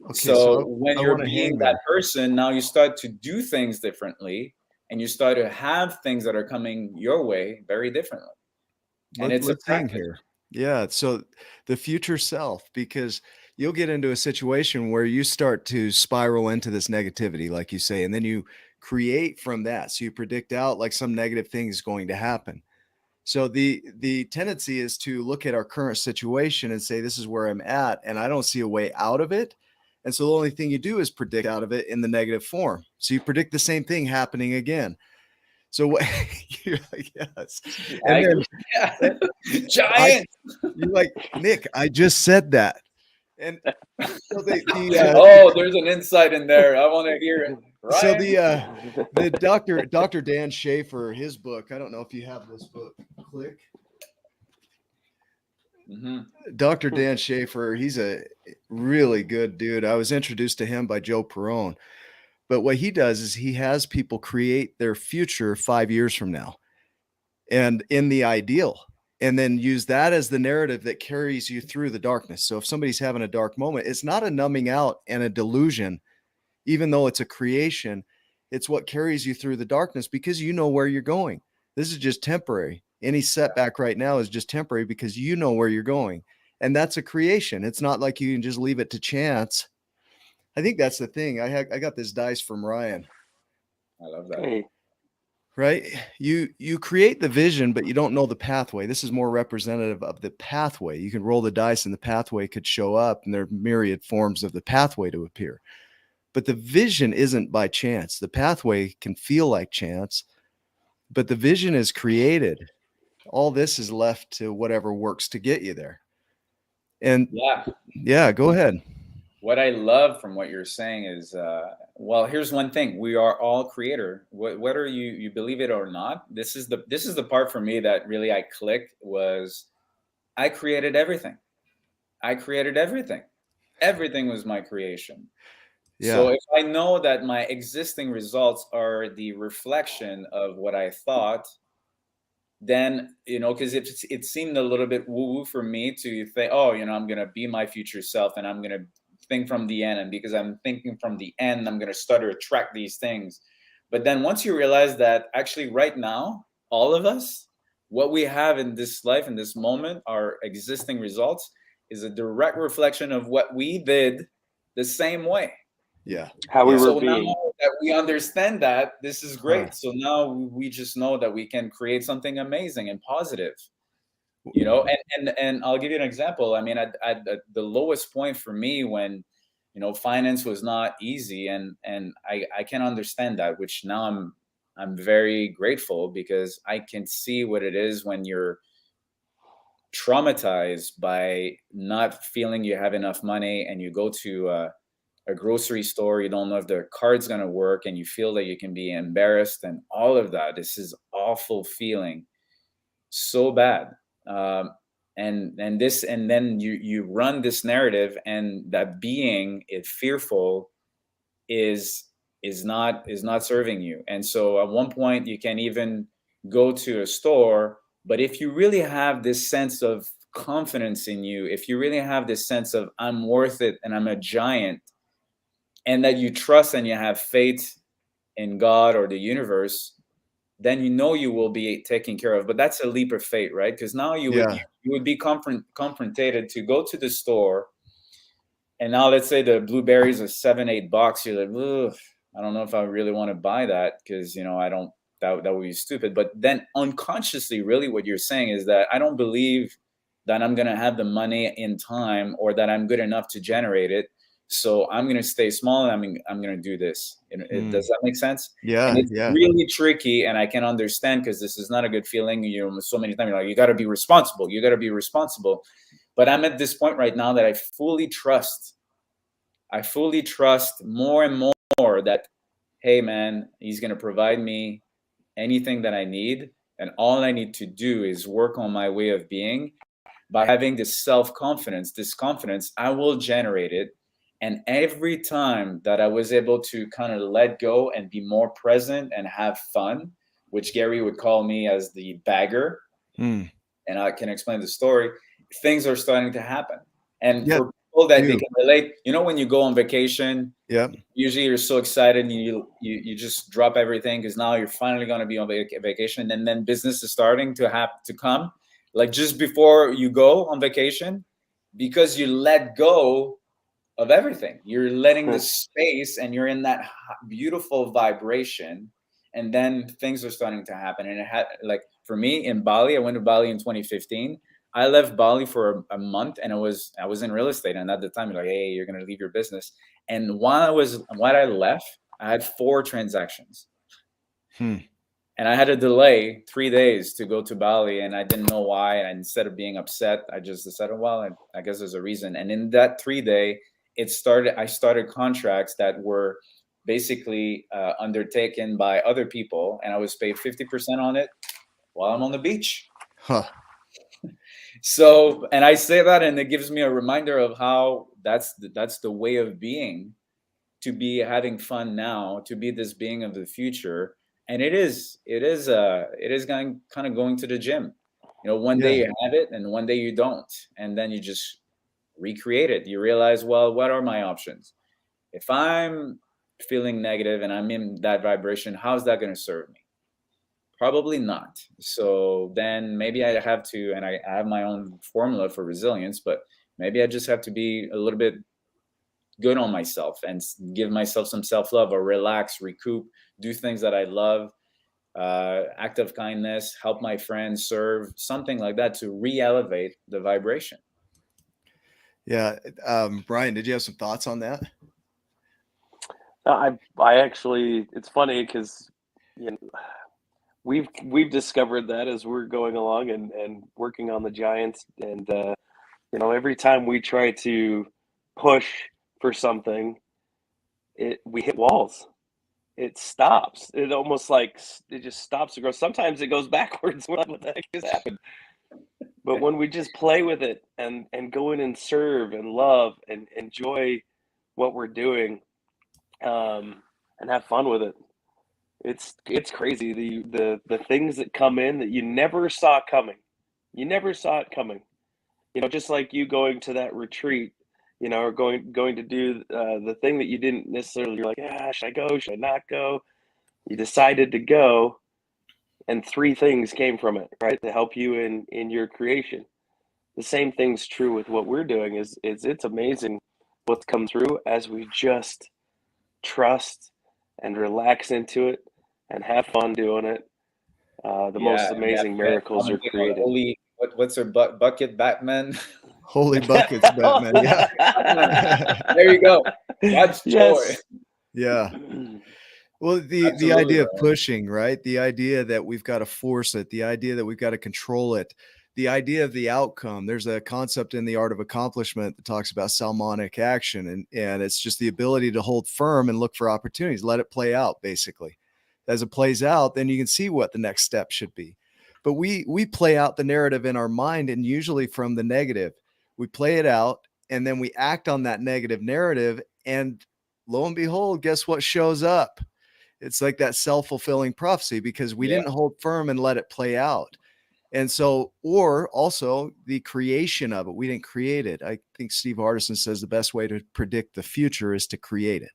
[SPEAKER 2] Okay, so when you're being that person, now you start to do things differently, and you start to have things that are coming your way very differently. And it's a practice.
[SPEAKER 1] Here. Yeah. So the future self, because you'll get into a situation where you start to spiral into this negativity, like you say, and then you create from that. So you predict out like some negative thing is going to happen. So the tendency is to look at our current situation and say, this is where I'm at, and I don't see a way out of it. And so the only thing you do is predict out of it in the negative form. So you predict the same thing happening again. So what you're like, yes. And then,
[SPEAKER 2] giant.
[SPEAKER 1] You're like, Nick, I just said that. And so
[SPEAKER 2] there's an insight in there. I want to hear it.
[SPEAKER 1] Ryan? So the Dr. Dan Schaefer, his book, I don't know if you have this book. Click. Dr. Dan Schaefer, he's a really good dude. I was introduced to him by Joe Perone. But what he does is he has people create their future 5 years from now, and in the ideal, and then use that as the narrative that carries you through the darkness. So if somebody's having a dark moment, it's not a numbing out and a delusion, even though it's a creation. It's what carries you through the darkness, because you know where you're going. This is just temporary. Any setback right now is just temporary because you know where you're going. And that's a creation. It's not like you can just leave it to chance. I think that's the thing. I got this dice from Ryan.
[SPEAKER 2] I love that. Hey.
[SPEAKER 1] Right? You create the vision, but you don't know the pathway. This is more representative of the pathway. You can roll the dice and the pathway could show up, and there are myriad forms of the pathway to appear. But the vision isn't by chance. The pathway can feel like chance, but the vision is created. All this is left to whatever works to get you there. And yeah, go ahead.
[SPEAKER 2] What I love from what you're saying is, well, here's one thing: we are all creator. Whether you believe it or not, this is the part for me that really I clicked. Was I created everything? I created everything. Everything was my creation. Yeah. So if I know that my existing results are the reflection of what I thought, then, because it seemed a little bit woo-woo for me to think, I'm going to be my future self, and I'm going to think from the end. And because I'm thinking from the end, I'm going to start to attract these things. But then once you realize that actually right now, all of us, what we have in this life, in this moment, our existing results is a direct reflection of what we did the same way.
[SPEAKER 1] Yeah.
[SPEAKER 3] How we were
[SPEAKER 2] being. Now that we understand that, this is great. So now we just know that we can create something amazing and positive, and I'll give you an example. I mean, at the lowest point for me, when, finance was not easy, and I can understand that, which now I'm very grateful, because I can see what it is when you're traumatized by not feeling you have enough money, and you go to a grocery store, you don't know if the card's going to work, and you feel that you can be embarrassed and all of that. This is awful feeling, so bad. And then you run this narrative, and that being fearful is not serving you. And so at one point you can even go to a store, but if you really have this sense of confidence in you, if you really have this sense of I'm worth it and I'm a giant, and that you trust and you have faith in God or the universe, then you know you will be taken care of. But that's a leap of faith, right? Because now you would be confronted to go to the store, and now let's say the blueberries are $7-8. You're like, ugh, I don't know if I really want to buy that, because I don't. That would be stupid. But then unconsciously, really, what you're saying is that I don't believe that I'm going to have the money in time, or that I'm good enough to generate it. So I'm going to stay small, and I'm going to do this. Does that make sense?
[SPEAKER 1] Yeah.
[SPEAKER 2] And it's really tricky, and I can understand, because this is not a good feeling. So many times you're like, you got to be responsible. You got to be responsible. But I'm at this point right now that I fully trust more and more that, hey, man, he's going to provide me anything that I need. And all I need to do is work on my way of being. By having this self-confidence, this confidence, I will generate it. And every time that I was able to kind of let go and be more present and have fun, which Gary would call me as the bagger, and I can explain the story, things are starting to happen. And for people that they can relate, when you go on vacation, usually you're so excited, and you just drop everything, because now you're finally going to be on vacation, and then business is starting to come, like just before you go on vacation, because you let go of everything. You're letting the space, and you're in that beautiful vibration, and then things are starting to happen. And it had, like, for me in Bali, I went to Bali in 2015. I left Bali for a month, and I was in real estate. And at the time, you're like, hey, you're going to leave your business. And while I left, I had 4 transactions. And I had to delay 3 days to go to Bali, and I didn't know why. And instead of being upset, I just decided, well, I guess there's a reason. And in that 3-day, I started contracts that were basically undertaken by other people, and I was paid 50% on it while I'm on the beach. So, and I say that, and it gives me a reminder of how that's the way of being, to be having fun now, to be this being of the future. And it is going to the gym. One day you have it, and one day you don't, and then you just recreate it. You realize, well, what are my options? If I'm feeling negative and I'm in that vibration, how's that going to serve me? Probably not. So then maybe I have to, and I have my own formula for resilience, but maybe I just have to be a little bit good on myself and give myself some self-love, or relax, recoup, do things that I love, act of kindness, help my friends, serve, something like that, to re-elevate the vibration.
[SPEAKER 1] Yeah. Brian, did you have some thoughts on that?
[SPEAKER 3] I actually, it's funny because we've discovered that as we're going along and working on the giants, and every time we try to push for something, we hit walls. It stops. It almost like it just stops to grow. Sometimes it goes backwards. We're like, what the heck has happened? But when we just play with it and go in and serve and love and enjoy what we're doing, and have fun with it, it's crazy. The things that come in that you never saw coming. You never saw it coming. Just like you going to that retreat, or going to do the thing that you didn't necessarily, you're like, should I go? Should I not go? You decided to go, and 3 things came from it, right, to help you in your creation. The same thing's true with what we're doing. It's amazing what's come through as we just trust and relax into it and have fun doing it. The most amazing miracles are created.
[SPEAKER 2] Holy, what's her bucket, Batman?
[SPEAKER 1] Holy buckets, Batman. Yeah.
[SPEAKER 2] There you go. That's joy.
[SPEAKER 1] Yeah. Well, the idea of pushing, right? The idea that we've got to force it, the idea that we've got to control it, the idea of the outcome. There's a concept in the art of accomplishment that talks about salmonic action. And it's just the ability to hold firm and look for opportunities, let it play out, basically. As it plays out, then you can see what the next step should be. But we play out the narrative in our mind, and usually from the negative. We play it out, and then we act on that negative narrative, and lo and behold, guess what shows up? It's like that self-fulfilling prophecy, because we didn't hold firm and let it play out. And so, or also the creation of it, we didn't create it. I think Steve Hardison says the best way to predict the future is to create it.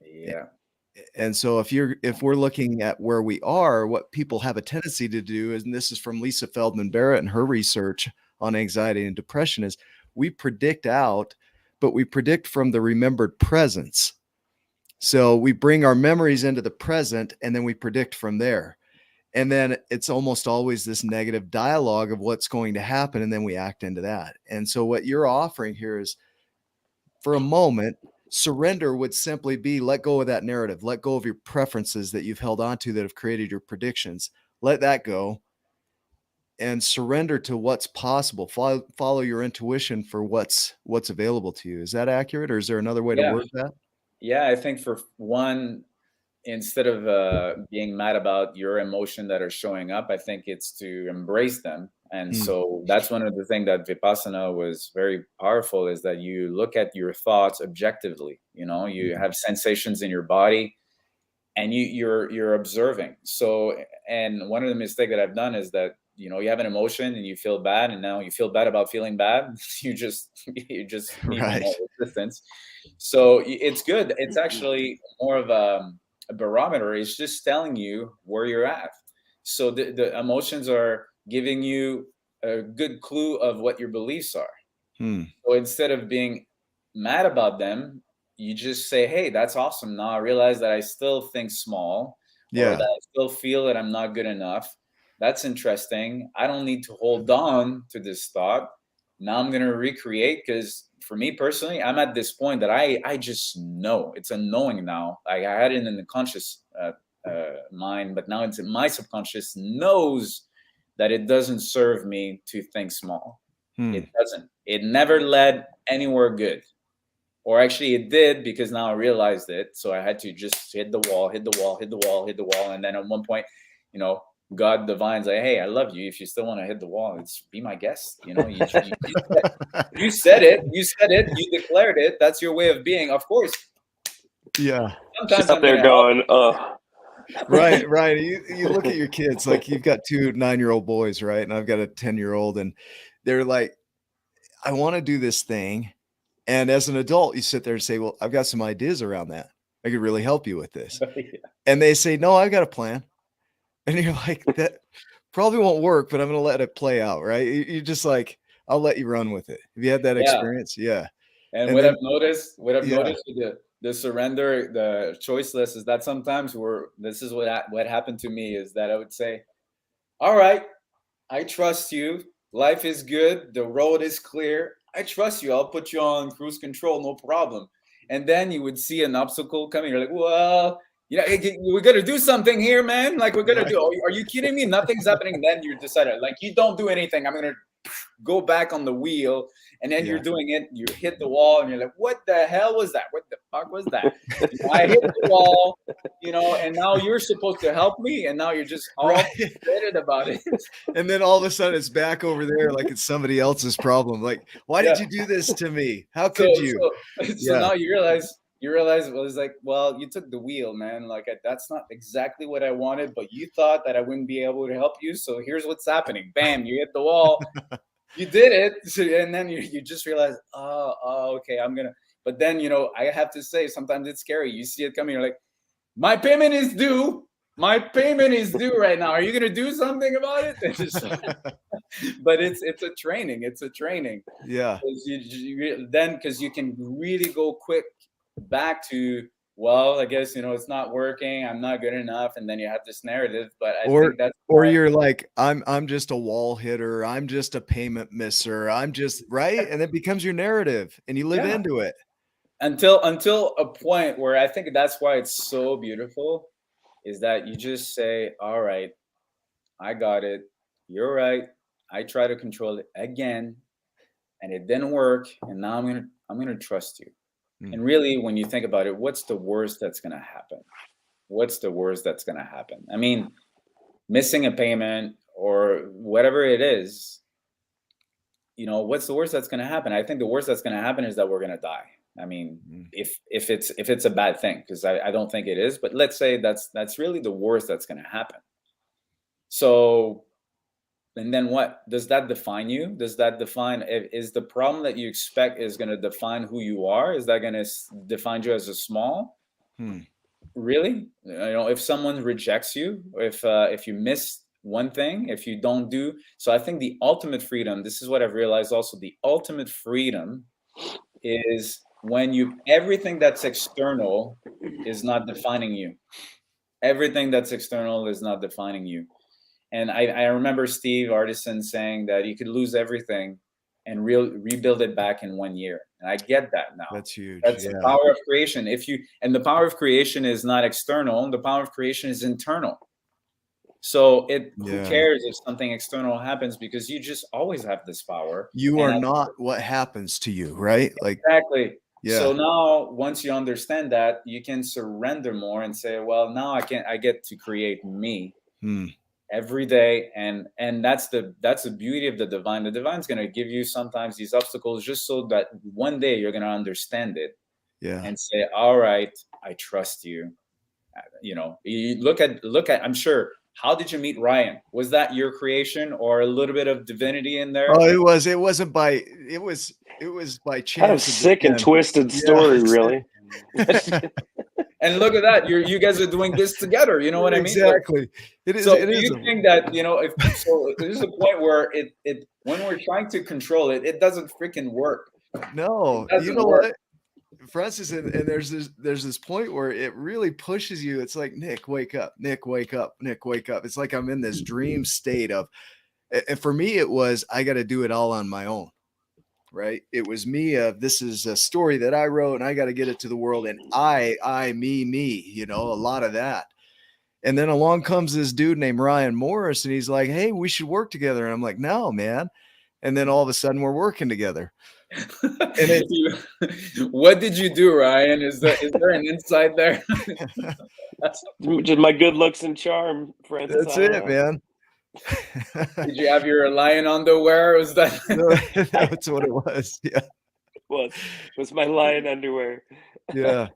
[SPEAKER 2] Yeah.
[SPEAKER 1] And so if we're looking at where we are, what people have a tendency to do is, and this is from Lisa Feldman Barrett and her research on anxiety and depression, is we predict out, but we predict from the remembered presence. So we bring our memories into the present, and then we predict from there. And then it's almost always this negative dialogue of what's going to happen, and then we act into that. And so what you're offering here is, for a moment, surrender would simply be let go of that narrative, let go of your preferences that you've held on to that have created your predictions. Let that go and surrender to what's possible. Follow your intuition for what's available to you. Is that accurate, or is there another way to word that?
[SPEAKER 2] Yeah, I think for one, instead of being mad about your emotion that are showing up, I think it's to embrace them. And so that's one of the things that Vipassana was very powerful, is that you look at your thoughts objectively. You know, you have sensations in your body, and you're observing. So, and one of the mistakes that I've done is that, you know, you have an emotion and you feel bad, and now you feel bad about feeling bad. you just need more resistance. So it's good. It's actually more of a barometer. It's just telling you where you're at. So the emotions are giving you a good clue of what your beliefs are. So instead of being mad about them, you just say, hey, that's awesome. Now I realize that I still think small, or that I still feel that I'm not good enough. That's interesting. I don't need to hold on to this thought. Now I'm going to recreate, because for me personally, I'm at this point that I just know. It's a knowing now. I had it in the conscious mind, but now it's in my subconscious knows that it doesn't serve me to think small. It doesn't. It never led anywhere good. Or actually it did, because now I realized it. So I had to just hit the wall. And then at one point, you know, God divine's like, hey, I love you. If you still want to hit the wall, it's be my guest. You know, you said it. You declared it. That's your way of being. Of course.
[SPEAKER 1] Yeah.
[SPEAKER 3] Sometimes I'm there going,
[SPEAKER 1] Right. You look at your kids, like you've got 2 9-year-old boys, right? And I've got a 10-year-old, and they're like, I want to do this thing. And as an adult, you sit there and say, well, I've got some ideas around that. I could really help you with this. And they say, no, I've got a plan. And you're like, that probably won't work, but I'm going to let it play out. Right. You're just like, I'll let you run with it. Have you had that experience? Yeah.
[SPEAKER 2] And what I've noticed with the surrender, the choiceless, is that sometimes this is what happened to me, is that I would say, all right, I trust you. Life is good. The road is clear. I trust you. I'll put you on cruise control. No problem. And then you would see an obstacle coming. You're like, well, you know, we're going to do something here, man. Like, we're going to do, are you kidding me? Nothing's happening. And then you decided, like, you don't do anything. I'm going to go back on the wheel. And then you're doing it. You hit the wall and you're like, what the hell was that? What the fuck was that? I hit the wall, you know, and now you're supposed to help me. And now you're just all excited about it.
[SPEAKER 1] And then all of a sudden it's back over there like it's somebody else's problem. Like, why did you do this to me? How could you?
[SPEAKER 2] So now you realize, well, it's like, well, you took the wheel, man. Like, that's not exactly what I wanted, but you thought that I wouldn't be able to help you. So here's what's happening. Bam, you hit the wall. You did it. So, and then you just realize, okay, but then, you know, I have to say, sometimes it's scary. You see it coming. You're like, my payment is due. My payment is due right now. Are you going to do something about it? But it's a training. It's a training.
[SPEAKER 1] Yeah.
[SPEAKER 2] Because you can really go quick back to, well, I guess, you know, it's not working. I'm not good enough. And then you have this narrative, but I think that's
[SPEAKER 1] you're like, I'm just a wall hitter. I'm just a payment misser. I'm just right. And it becomes your narrative and you live into it
[SPEAKER 2] until a point where I think that's why it's so beautiful, is that you just say, all right, I got it. You're right. I try to control it again, and it didn't work, and now I'm gonna trust you. And really, when you think about it, what's the worst that's gonna happen? What's the worst that's gonna happen? I mean, missing a payment or whatever it is, what's the worst that's gonna happen? I think the worst that's gonna happen is that we're gonna die. I mean, if it's a bad thing, because I don't think it is, but let's say that's really the worst that's gonna happen. So, and then what? Does that define you? Does that define, is the problem that you expect is going to define who you are? Is that going to define you as a small? Really? If someone rejects you, if you miss one thing, if you don't do, so I think the ultimate freedom, this is what I've realized also, the ultimate freedom is when everything that's external is not defining you. Everything that's external is not defining you. And I remember Steve Artisan saying that you could lose everything and rebuild it back in 1 year. And I get that now.
[SPEAKER 1] That's huge.
[SPEAKER 2] That's the power of creation. And the power of creation is not external. The power of creation is internal. So who cares if something external happens, because you just always have this power.
[SPEAKER 1] You are not what happens to you, right? Like
[SPEAKER 2] exactly. Yeah. So now, once you understand that, you can surrender more and say, well, now I get to create me. Every day, and that's the beauty of the divine. The divine's going to give you sometimes these obstacles just so that one day you're going to understand it, and say, all right, I trust you. You look at I'm sure, how did you meet Ryan? Was that your creation or a little bit of divinity in there?
[SPEAKER 1] Oh, it was by chance.
[SPEAKER 3] Kind of sick and twisted story, really.
[SPEAKER 2] And look at that, you guys are doing this together. You know what I mean?
[SPEAKER 1] Exactly. It is.
[SPEAKER 2] So do you think that there's a point where it when we're trying to control it, it doesn't freaking work.
[SPEAKER 1] No, you know what, Francis, and there's this point where it really pushes you. It's like, Nick, wake up. Nick, wake up. Nick, wake up. It's like I'm in this dream state of, and for me, it was, I got to do it all on my own. Right. It was me. This is a story that I wrote and I got to get it to the world. And me, a lot of that. And then along comes this dude named Ryan Morris, and he's like, hey, we should work together. And I'm like, no, man. And then all of a sudden we're working together. And
[SPEAKER 2] what did you do, Ryan? Is there an insight there?
[SPEAKER 3] Just my good looks and charm, Francis.
[SPEAKER 1] That's it, man.
[SPEAKER 2] Did you have your lion underwear? Was that?
[SPEAKER 1] No, that's what it was. Yeah.
[SPEAKER 3] Was my lion underwear.
[SPEAKER 1] Yeah.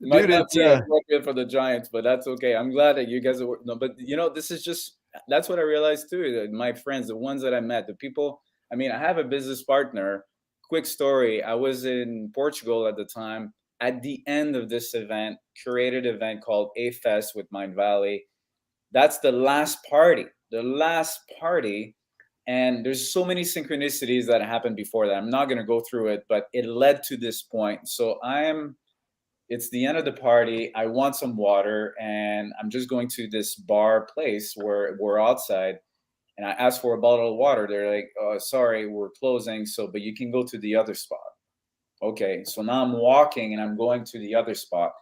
[SPEAKER 2] Might not be appropriate for the Giants, but that's okay. I'm glad that you guys are. No, but this is just, that's what I realized too. That my friends, the ones that I met, the people. I mean, I have a business partner. Quick story. I was in Portugal at the time. At the end of this event, curated event called A Fest with Mind Valley. That's the last party. And there's so many synchronicities that happened before that. I'm not going to go through it, but it led to this point. So it's the end of the party. I want some water, and I'm just going to this bar place where we're outside, and I asked for a bottle of water. They're like, oh, sorry, we're closing. But you can go to the other spot. Okay. So now I'm walking and I'm going to the other spot.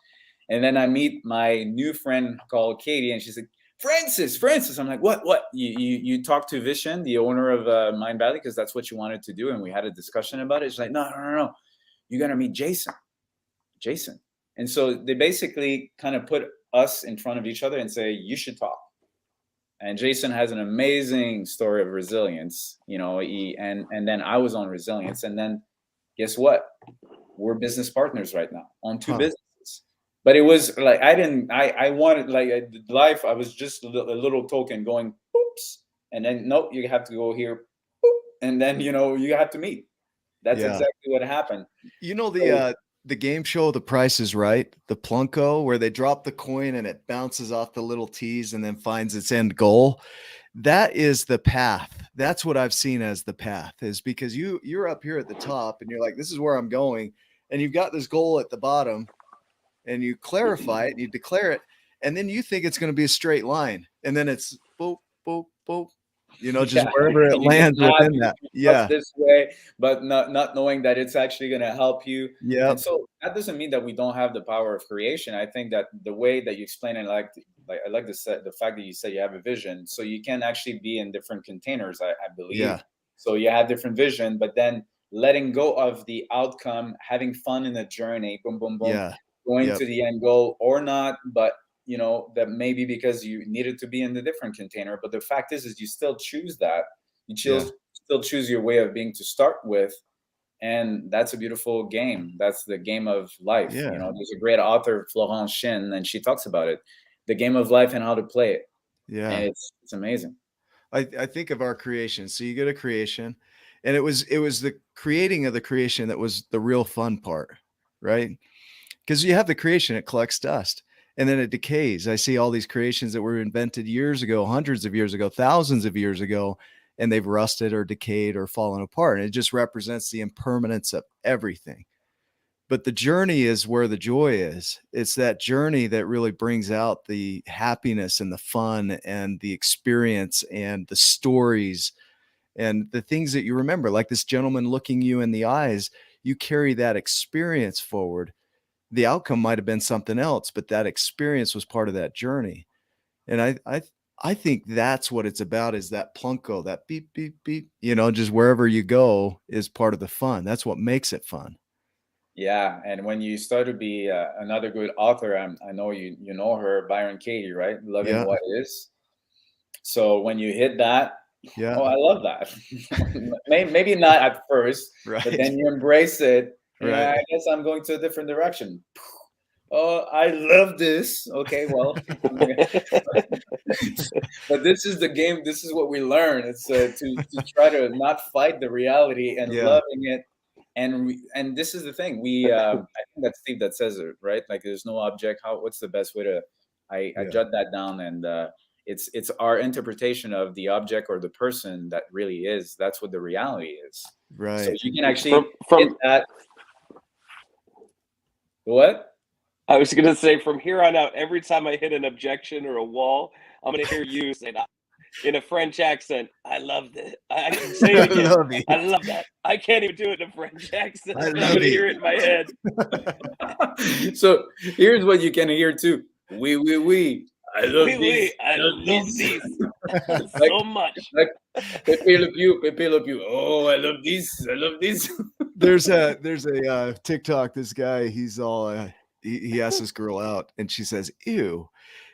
[SPEAKER 2] And then I meet my new friend called Katie, and she's like, Francis. I'm like, what? You talked to Vishen, the owner of Mind Valley, because that's what you wanted to do. And we had a discussion about it. She's like, no. You're going to meet Jason. And so they basically kind of put us in front of each other and say, you should talk. And Jason has an amazing story of resilience, and then I was on resilience. And then guess what? We're business partners right now on two businesses. But it was like, I wanted, like, life, I was just a little token going, oops. And then, nope, you have to go here. Boop, and then, you have to meet. That's exactly what happened.
[SPEAKER 1] The game show, The Price is Right, the Plunko, where they drop the coin and it bounces off the little T's and then finds its end goal. That is the path. That's what I've seen as the path, is because you're up here at the top and you're like, this is where I'm going. And you've got this goal at the bottom, and you clarify it and you declare it. And then you think it's going to be a straight line. And then it's boop, boop, boop. Just wherever it lands within that. Yeah.
[SPEAKER 2] This way, but not knowing that it's actually going to help you.
[SPEAKER 1] Yeah.
[SPEAKER 2] And so that doesn't mean that we don't have the power of creation. I think that the way that you explain it, like like I like the fact that you said you have a vision, so you can actually be in different containers, I believe.
[SPEAKER 1] Yeah.
[SPEAKER 2] So you have different vision, but then letting go of the outcome, having fun in the journey, boom, boom, boom,
[SPEAKER 1] Yeah.
[SPEAKER 2] going
[SPEAKER 1] Yep.
[SPEAKER 2] to the end goal or not, but you know, that maybe because you needed to be in the different container. But the fact is you still choose that. Still choose your way of being to start with. And that's a beautiful game. That's the game of life.
[SPEAKER 1] Yeah.
[SPEAKER 2] You know, there's a great author, Florence Shin, and she talks about it, the game of life and how to play it.
[SPEAKER 1] Yeah.
[SPEAKER 2] And it's amazing.
[SPEAKER 1] I think of our creation. So you get a creation, and it was the creating of the creation that was the real fun part, right? Because you have the creation, it collects dust and then it decays. I see all these creations that were invented years ago, hundreds of years ago, thousands of years ago, and they've rusted or decayed or fallen apart. And it just represents the impermanence of everything. But the journey is where the joy is. It's that journey that really brings out the happiness and the fun and the experience and the stories and the things that you remember, like this gentleman looking you in the eyes. You carry that experience forward. The outcome might have been something else, but that experience was part of that journey. And I think that's what it's about, is that plunko, that beep, beep, beep, you know, just wherever you go is part of the fun. That's what makes it fun.
[SPEAKER 2] Yeah, and when you start to be another good author, I know you know her, Byron Katie, right? Loving What Is. So when you hit that, oh, I love that. Maybe not at first,
[SPEAKER 1] right.
[SPEAKER 2] But then you embrace it.
[SPEAKER 1] Right.
[SPEAKER 2] Yeah, I guess I'm going to a different direction. Oh, I love this. Okay, well, but this is the game. This is what we learn. It's to try to not fight the reality and loving it. And this is the thing. I think that's Steve that says it, right? Like, there's no object. What's the best way to? I jot that down, and it's our interpretation of the object or the person that really is. That's what the reality is.
[SPEAKER 1] Right.
[SPEAKER 2] So you can actually hit that. What?
[SPEAKER 3] I was going to say, from here on out, every time I hit an objection or a wall, I'm going to hear you say that in a French accent. I love that. I can say it again. I love that. I can't even do it in a French accent. I'm going to hear it in my head.
[SPEAKER 2] So here's what you can hear too. Oui. I love this.
[SPEAKER 3] I love this so much.
[SPEAKER 2] Like Pepe Le Pew. Oh, I love this.
[SPEAKER 1] There's a TikTok. This guy, he's all he asks this girl out, and she says, "Ew,"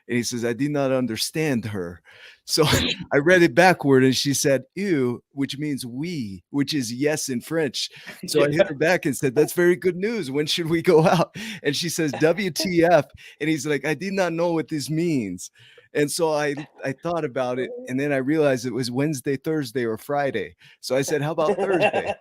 [SPEAKER 1] and he says, "I did not understand her." So I read it backward, and she said, "Ew," which means "we," which is yes in French. So I hit her back and said, "That's very good news. When should we go out?" And she says, "WTF?" And he's like, "I did not know what this means." And so I thought about it, and then I realized it was Wednesday, Thursday, or Friday. So I said, "How about Thursday?"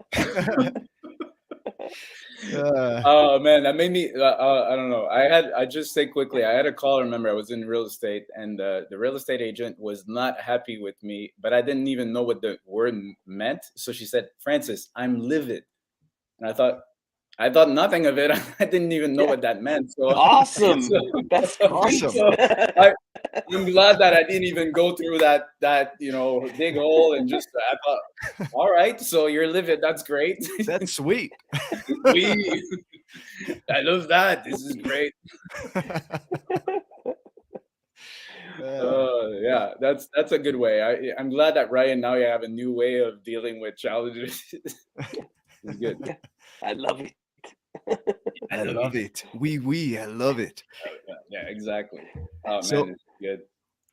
[SPEAKER 2] Oh man, that made me. I don't know. I just say quickly. I had a call. Remember, I was in real estate, and the real estate agent was not happy with me, but I didn't even know what the word meant. So she said, "Francis, I'm livid," and I thought nothing of it. I didn't even know what that meant. So
[SPEAKER 3] awesome. That's awesome.
[SPEAKER 2] So I'm glad that I didn't even go through that big hole, and just I thought, all right, so you're livid. That's great.
[SPEAKER 1] That's sweet.
[SPEAKER 2] I love that. This is great. Yeah, that's a good way. I'm glad that Ryan, now you have a new way of dealing with challenges. It's good.
[SPEAKER 3] I love it.
[SPEAKER 1] I love it. I love it.
[SPEAKER 2] Yeah, exactly. Oh
[SPEAKER 1] So-
[SPEAKER 2] man, it's good.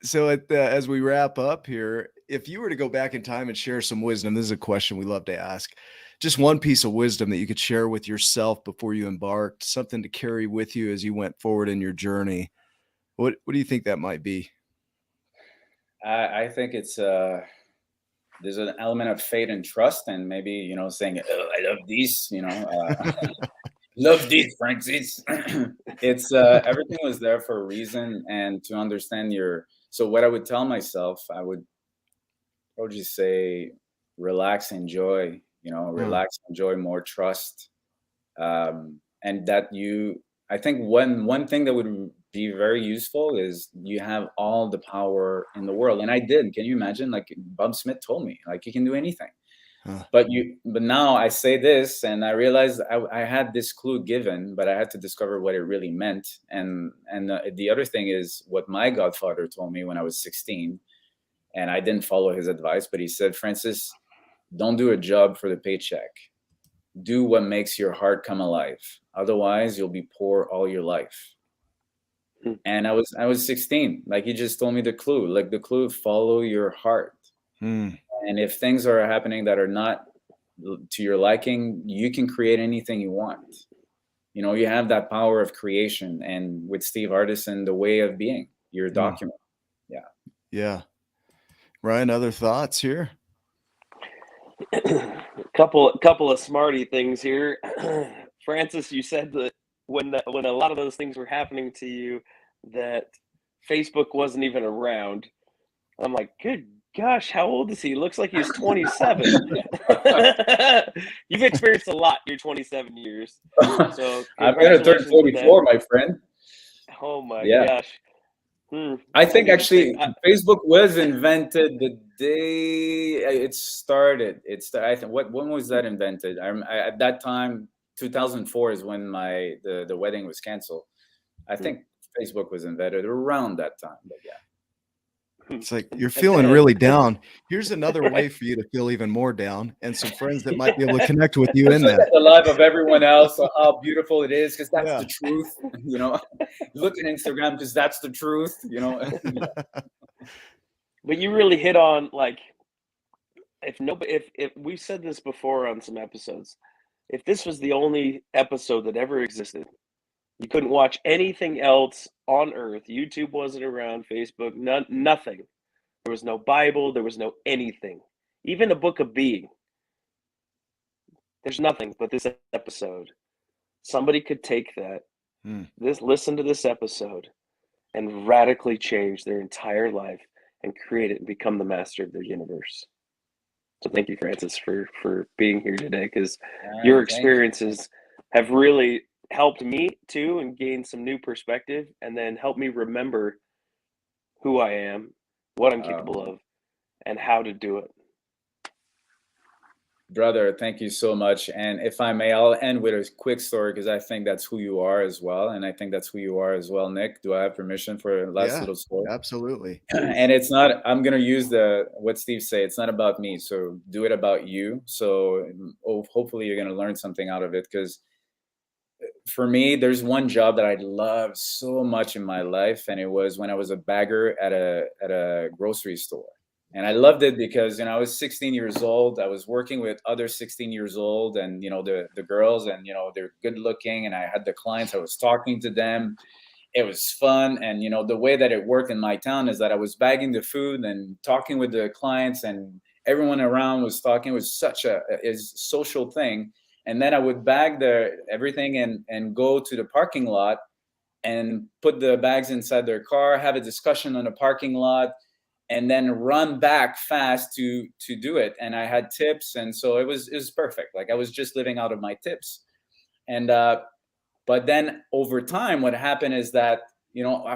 [SPEAKER 1] So as we wrap up here, if you were to go back in time and share some wisdom, this is a question we love to ask. Just one piece of wisdom that you could share with yourself before you embarked, something to carry with you as you went forward in your journey. What do you think that might be?
[SPEAKER 2] I think it's there's an element of faith and trust, and maybe saying, "Oh, I love this," love this, Francis. It's everything was there for a reason, and to understand So what I would tell myself, I would just say, relax, enjoy. Relax, enjoy, more trust, and that I think one thing that would be very useful is you have all the power in the world, and I did. Can you imagine? Like Bob Smith told me, like, you can do anything. But now I say this, and I realized I had this clue given, but I had to discover what it really meant. And the other thing is what my godfather told me when I was 16, and I didn't follow his advice, but he said, Francis, don't do a job for the paycheck. Do what makes your heart come alive. Otherwise, you'll be poor all your life. And I was 16. Like, he just told me the clue. Like, the clue, follow your heart. And if things are happening that are not to your liking, you can create anything you want. You know, you have that power of creation. And with Steve Artisan, the way of being, your document. Yeah.
[SPEAKER 1] Yeah. Ryan, other thoughts here?
[SPEAKER 3] couple of smarty things here. Francis, you said that when a lot of those things were happening to you, that Facebook wasn't even around. I'm like, good gosh, how old is he? Looks like he's 27. You've experienced a lot in your 27 years. So
[SPEAKER 2] I'm going to turn 44, my friend.
[SPEAKER 3] Oh my gosh.
[SPEAKER 2] I think actually Facebook was invented the day it started. I think when was that invented? At that time, 2004 is when the wedding was canceled. I think Facebook was invented around that time. But yeah.
[SPEAKER 1] It's like you're feeling really down. Here's another way for you to feel even more down, and some friends that might be able to connect with you in that.
[SPEAKER 2] The life of everyone else, how beautiful it is, because that's the truth. You know, look at Instagram because that's the truth. You know.
[SPEAKER 3] But you really hit on, like, if we've said this before on some episodes, if this was the only episode that ever existed, you couldn't watch anything else on earth. YouTube wasn't around, Facebook, nothing. There was no Bible, there was no anything. Even a book of being. There's nothing but this episode. Somebody could take that, listen to this episode, and radically change their entire life and create it and become the master of their universe. So thank you, Francis, for being here today, because your experiences have really helped me too and gain some new perspective, and then help me remember who I am, what I'm capable of, and how to do it.
[SPEAKER 2] Brother, thank you so much. And if I may, I'll end with a quick story, because I think that's who you are as well. And I think that's who you are as well, Nick. Do I have permission for a last little story?
[SPEAKER 1] Absolutely.
[SPEAKER 2] And it's not, I'm going to use what Steve said. It's not about me. So do it about you. So hopefully you're going to learn something out of it, because for me, there's one job that I loved so much in my life, and it was when I was a bagger at a grocery store. And I loved it because, I was 16 years old. I was working with other 16 years old, and, the girls, and, they're good looking, and I had the clients. I was talking to them. It was fun. And, the way that it worked in my town is that I was bagging the food and talking with the clients, and everyone around was talking. It was such a social thing. And then I would bag everything and go to the parking lot and put the bags inside their car, have a discussion on the parking lot, and then run back fast to do it. And I had tips. And so it was perfect. Like, I was just living out of my tips. And, but then over time, what happened is that,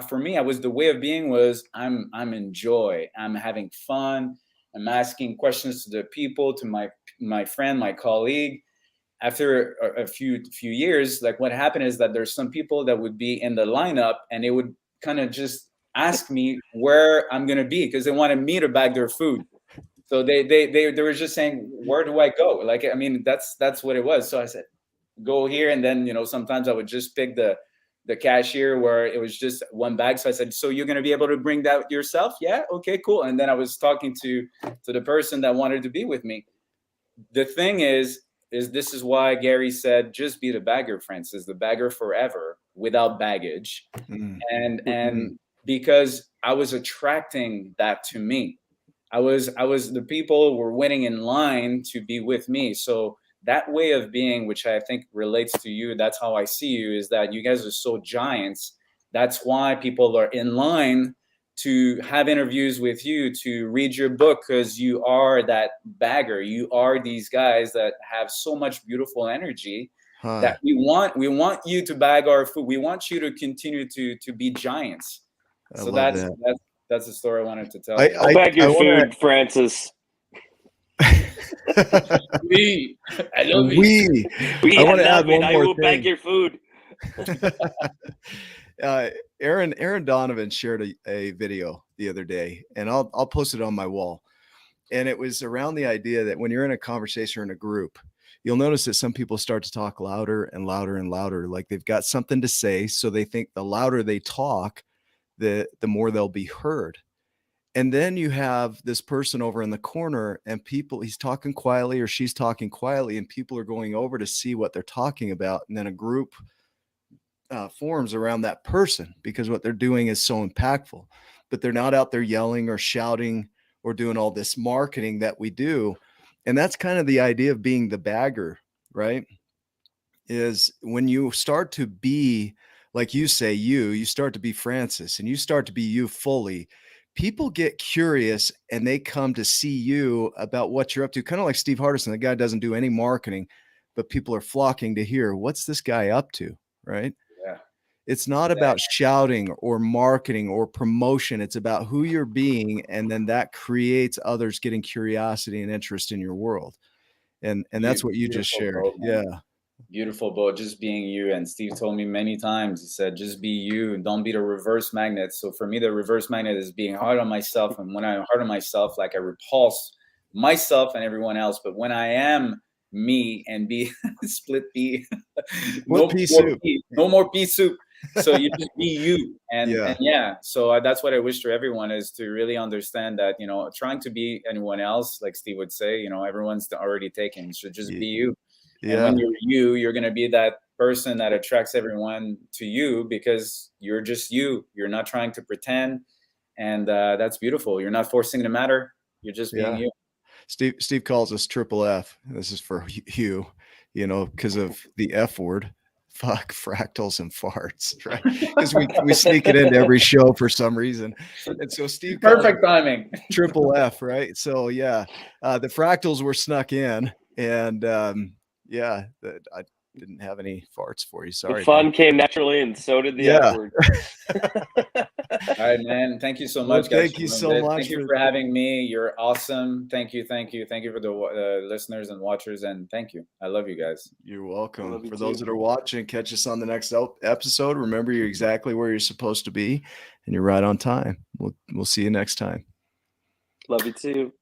[SPEAKER 2] for me, the way of being was I'm in joy. I'm having fun. I'm asking questions to the people, to my friend, my colleague. After a few years, like, what happened is that there's some people that would be in the lineup, and they would kind of just ask me where I'm going to be, because they wanted me to bag their food. So they were just saying, where do I go? Like, I mean, that's what it was. So I said, go here. And then, sometimes I would just pick the cashier where it was just one bag. So I said, so you're going to be able to bring that yourself? Yeah. Okay, cool. And then I was talking to the person that wanted to be with me. The thing is this is why Gary said, just be the bagger, Francis, the bagger forever without baggage. And because I was attracting that to me. The people were waiting in line to be with me. So that way of being, which I think relates to you, that's how I see you, is that you guys are so giants. That's why people are in line to have interviews with you, to read your book, because you are that bagger. You are these guys that have so much beautiful energy that we want you to bag our food. We want you to continue to be giants. So that's the story I wanted to tell you.
[SPEAKER 3] I'll bag your food, Francis.
[SPEAKER 2] We, I love you.
[SPEAKER 3] We
[SPEAKER 1] I want to add
[SPEAKER 3] love it.
[SPEAKER 1] one
[SPEAKER 3] I
[SPEAKER 1] more
[SPEAKER 3] will bag
[SPEAKER 1] thing.
[SPEAKER 3] your food.
[SPEAKER 1] Aaron Donovan shared a video the other day, and I'll post it on my wall. And it was around the idea that when you're in a conversation or in a group, you'll notice that some people start to talk louder and louder and louder, like they've got something to say. So they think the louder they talk, the more they'll be heard. And then you have this person over in the corner, and he's talking quietly or she's talking quietly, and people are going over to see what they're talking about. And then a group forms around that person because what they're doing is so impactful, but they're not out there yelling or shouting or doing all this marketing that we do. And that's kind of the idea of being the bagger, right? Is when you start to be, like you say, you start to be Francis and you start to be you fully, people get curious and they come to see you about what you're up to. Kind of like Steve Hardison, the guy doesn't do any marketing, but people are flocking to hear what's this guy up to, right?
[SPEAKER 2] Yeah.
[SPEAKER 1] It's not about shouting or marketing or promotion. It's about who you're being. And then that creates others getting curiosity and interest in your world. And that's what you just shared. Yeah.
[SPEAKER 2] Beautiful, but just being you. And Steve told me many times, he said, just be you and don't be the reverse magnet. So for me, the reverse magnet is being hard on myself. And when I'm hard on myself, like I repulse myself and everyone else. But when I am me and be split pea, no more pea soup. So you just be you. And so that's what I wish for everyone, is to really understand that, trying to be anyone else, like Steve would say, everyone's already taken. So just be you. Yeah. And when you're going to be that person that attracts everyone to you because you're just you. You're not trying to pretend. And that's beautiful. You're not forcing the matter. You're just being you.
[SPEAKER 1] Steve calls us triple F. This is for you, because of the F word. Fuck, fractals and farts, right? Because we sneak it into every show for some reason. And so Steve,
[SPEAKER 2] perfect timing.
[SPEAKER 1] Triple F, right? So the fractals were snuck in, and I didn't have any farts for you. Sorry.
[SPEAKER 3] The fun came naturally, and so did the F word.
[SPEAKER 2] All right, man. Thank you so much, guys.
[SPEAKER 1] Thank you so much.
[SPEAKER 2] Thank you for having me. You're awesome. Thank you for the listeners and watchers, and thank you. I love you guys.
[SPEAKER 1] You're welcome. For those that are watching, catch us on the next episode. Remember, you're exactly where you're supposed to be, and you're right on time. We'll see you next time.
[SPEAKER 3] Love you too.